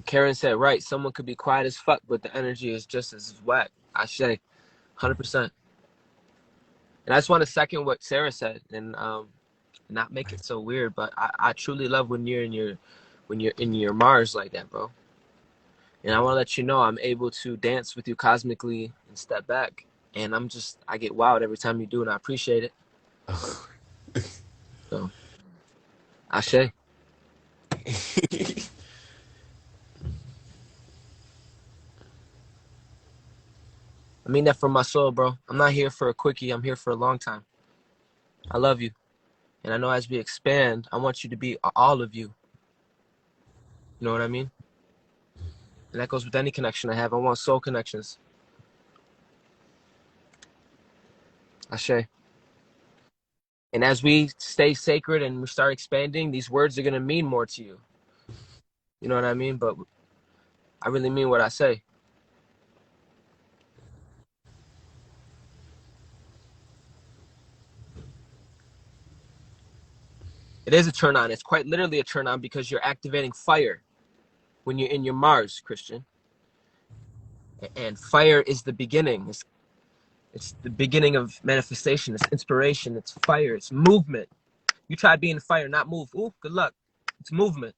Karen said, right, someone could be quiet as fuck, but the energy is just as whack. Ashe. 100%. And I just want to second what Sarah said and not make it so weird, but I truly love when you're in your Mars like that, bro. And I want to let you know I'm able to dance with you cosmically and step back. And I get wild every time you do, and I appreciate it. So, Ashe. I mean that from my soul, bro. I'm not here for a quickie. I'm here for a long time. I love you. And I know as we expand, I want you to be all of you. You know what I mean? And that goes with any connection I have. I want soul connections. Ashe. And as we stay sacred and we start expanding, these words are going to mean more to you. You know what I mean? But I really mean what I say. It is a turn on. It's quite literally a turn on because you're activating fire when you're in your Mars, Christian. And fire is the beginning. It's the beginning of manifestation. It's inspiration. It's fire. It's movement. You try being fire, not move. Ooh, good luck. It's movement.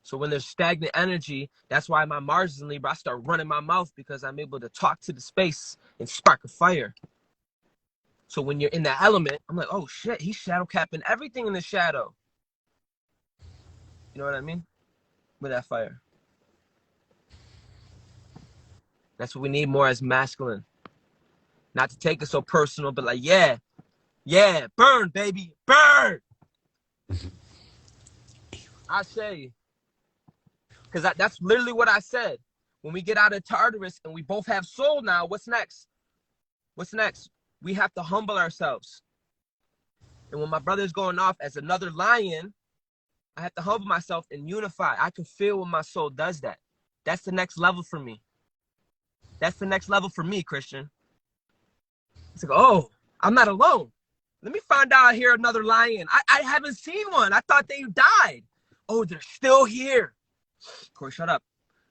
So when there's stagnant energy, that's why my Mars is in Libra. I start running my mouth because I'm able to talk to the space and spark a fire. So when you're in that element, I'm like, oh shit, he's shadow capping everything in the shadow. You know what I mean? With that fire. That's what we need more as masculine. Not to take it so personal, but like, yeah, burn, baby, burn. I say, because that's literally what I said. When we get out of Tartarus and we both have soul now, what's next? What's next? We have to humble ourselves. And when my brother's going off as another lion, I have to humble myself and unify. I can feel when my soul does that. That's the next level for me. That's the next level for me, Christian. It's like, oh, I'm not alone. Let me find out here another lion. I haven't seen one. I thought they died. Oh, they're still here. Corey, shut up.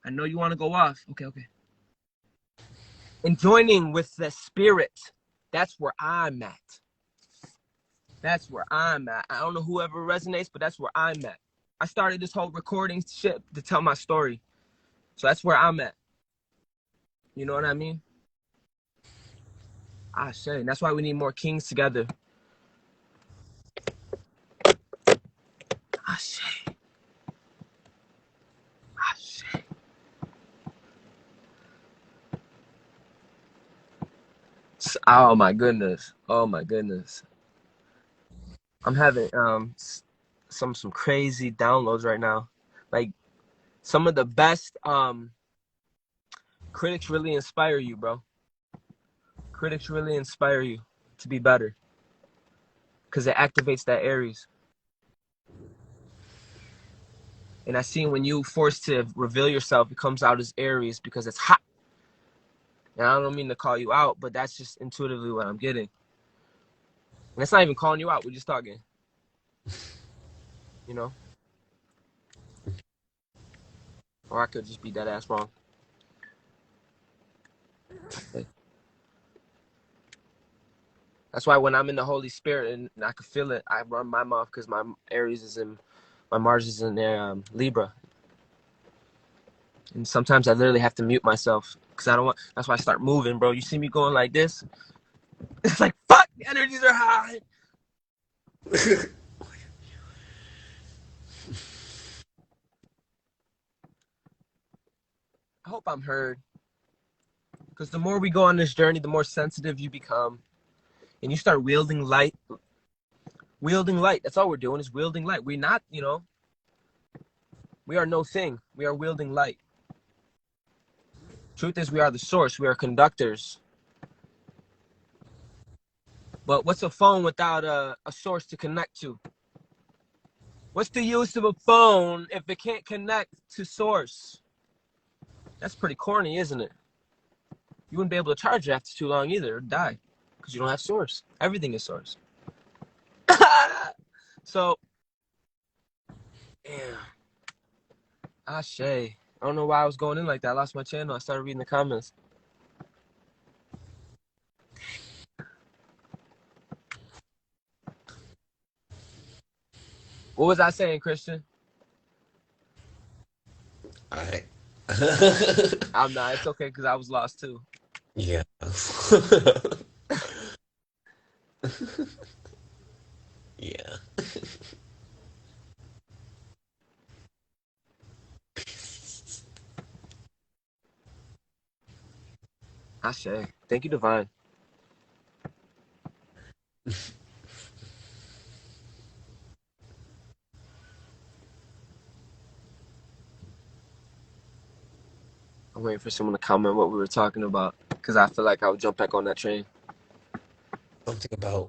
I know you want to go off. Okay. And joining with the spirit. That's where I'm at. That's where I'm at. I don't know whoever resonates, but that's where I'm at. I started this whole recording shit to tell my story. So that's where I'm at. You know what I mean? I say. That's why we need more kings together. I say. Oh my goodness. I'm having some crazy downloads right now. Like some of the best Critics really inspire you, bro. Critics really inspire you to be better because it activates that Aries. And I see when you forced to reveal yourself, it comes out as Aries because it's hot. And I don't mean to call you out, but that's just intuitively what I'm getting. And it's not even calling you out. We're just talking. You know? Or I could just be dead ass wrong. Okay. That's why when I'm in the Holy Spirit and I can feel it, I run my mouth because my Aries is in, my Mars is in there, Libra. And sometimes I literally have to mute myself because I don't want, that's why I start moving, bro. You see me going like this? It's like, fuck, the energies are high. I hope I'm heard. Because the more we go on this journey, the more sensitive you become. And you start wielding light. Wielding light. That's all we're doing is wielding light. We're not, you know, we are no thing. We are wielding light. Truth is, we are the source. We are conductors. But what's a phone without a source to connect to? What's the use of a phone if it can't connect to source? That's pretty corny, isn't it? You wouldn't be able to charge it after too long either, or die, because you don't have source. Everything is source. So, damn. Ashe. I don't know why I was going in like that. I lost my channel. I started reading the comments. What was I saying, Christian?
I.
I'm not. It's okay, because I was lost too.
Yeah. Yeah.
Ashe. Thank you, Divine. I'm waiting for someone to comment what we were talking about, because I feel like I would jump back on that train.
Something about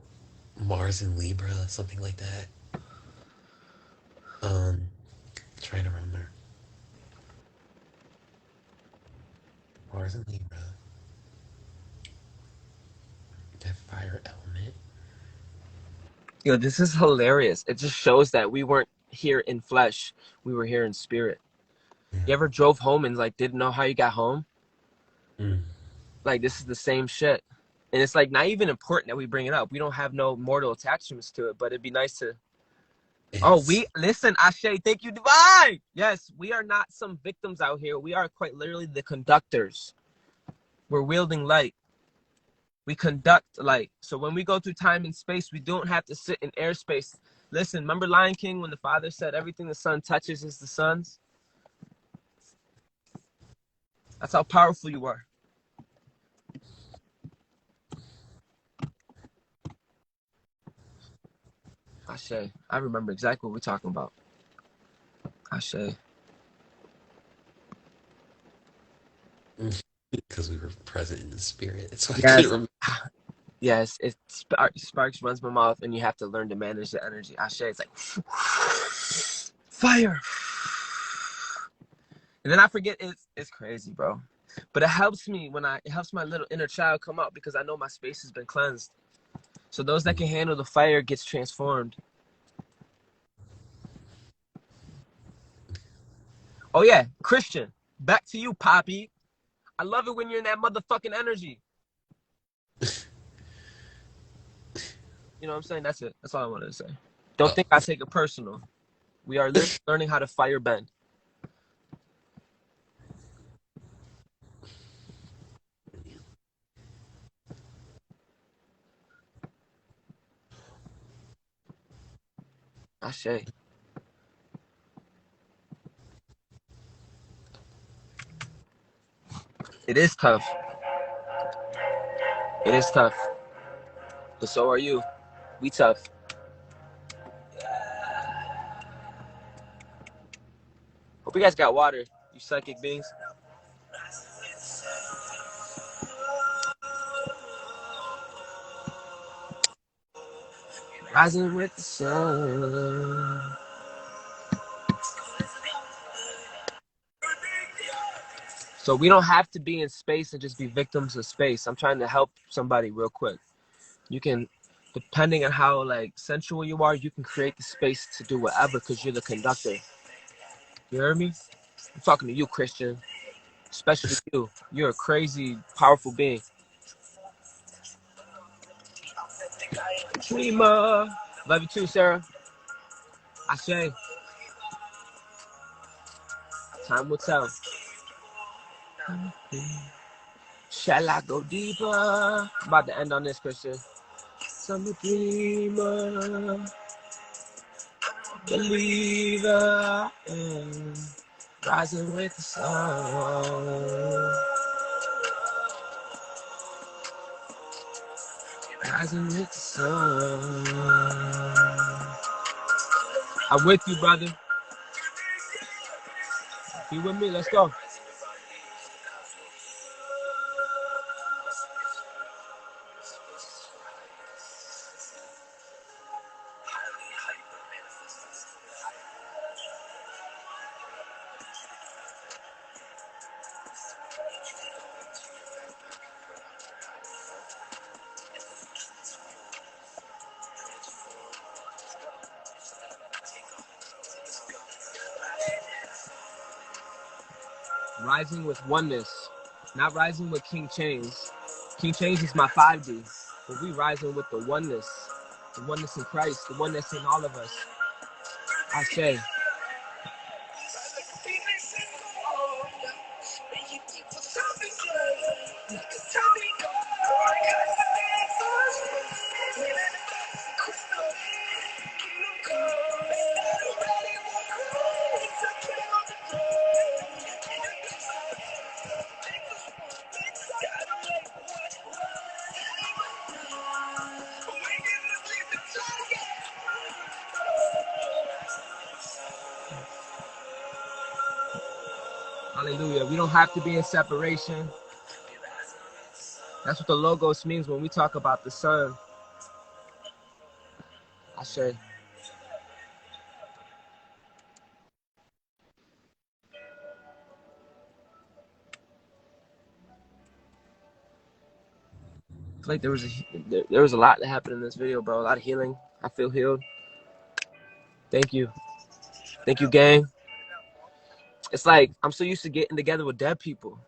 Mars and Libra, something like that. Trying to remember. Mars and Libra. That fire element.
Yo, this is hilarious. It just shows that we weren't here in flesh. We were here in spirit. You ever drove home and like didn't know how you got home?
Mm.
Like this is the same shit. And it's like not even important that we bring it up. We don't have no mortal attachments to it, but it'd be nice to. Oh, we listen, Ashe, thank you, Divine. Yes, we are not some victims out here. We are quite literally the conductors. We're wielding light. We conduct light. So when we go through time and space, we don't have to sit in airspace. Listen, remember Lion King when the father said everything the sun touches is the sun's? That's how powerful you are. Ashe, I remember exactly what we're talking about. Ashe.
Because we were present in the spirit. That's why I
Yes.
couldn't remember.
Yes, it sparks runs my mouth, and you have to learn to manage the energy. Ashe, it's like fire, and then I forget. It's crazy, bro. But it helps me when it helps my little inner child come out because I know my space has been cleansed. So those that can handle the fire gets transformed. Oh yeah, Christian, back to you, Poppy. I love it when you're in that motherfucking energy. You know what I'm saying? That's it. That's all I wanted to say. Don't think I take it personal. We are learning how to fire bend. Ashe. It is tough. It is tough. But so are you. We tough. Hope you guys got water, you psychic beings. Rising with the sun. So we don't have to be in space and just be victims of space. I'm trying to help somebody real quick. You can, depending on how like sensual you are, you can create the space to do whatever because you're the conductor. You hear me? I'm talking to you, Christian. Especially you. You're a crazy, powerful being. Prima. Love you too, Sarah. Ashe. Time will tell. Shall I go deeper? I'm about to end on this, Christian. Some dreamer, believer, rising with the sun. Rising with the sun. I'm with you, brother. You with me? Let's go. Rising with oneness, not rising with King Chains. King Chains is my 5D, but we rising with the oneness in Christ, the oneness in all of us. I say. Hallelujah. We don't have to be in separation. That's what the Logos means when we talk about the sun. I say. I feel like there was a lot that happened in this video, bro. A lot of healing. I feel healed. Thank you. Thank you, gang. It's like I'm so used to getting together with dead people.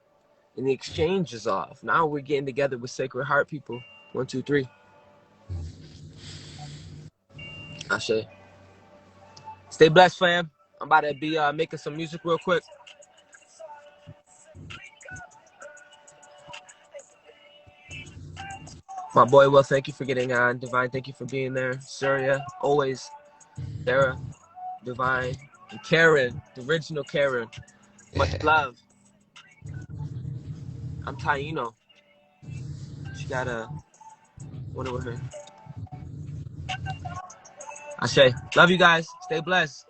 And the exchange is off. Now we're getting together with Sacred Heart people. 1, 2, 3. Ashe. Stay blessed, fam. I'm about to be making some music real quick. My boy Will, thank you for getting on. Divine, thank you for being there. Surya, always. Sarah, Divine, and Karen, the original Karen. Much love. I'm Taino. She got a wonder with her. Ashe. Love you guys. Stay blessed.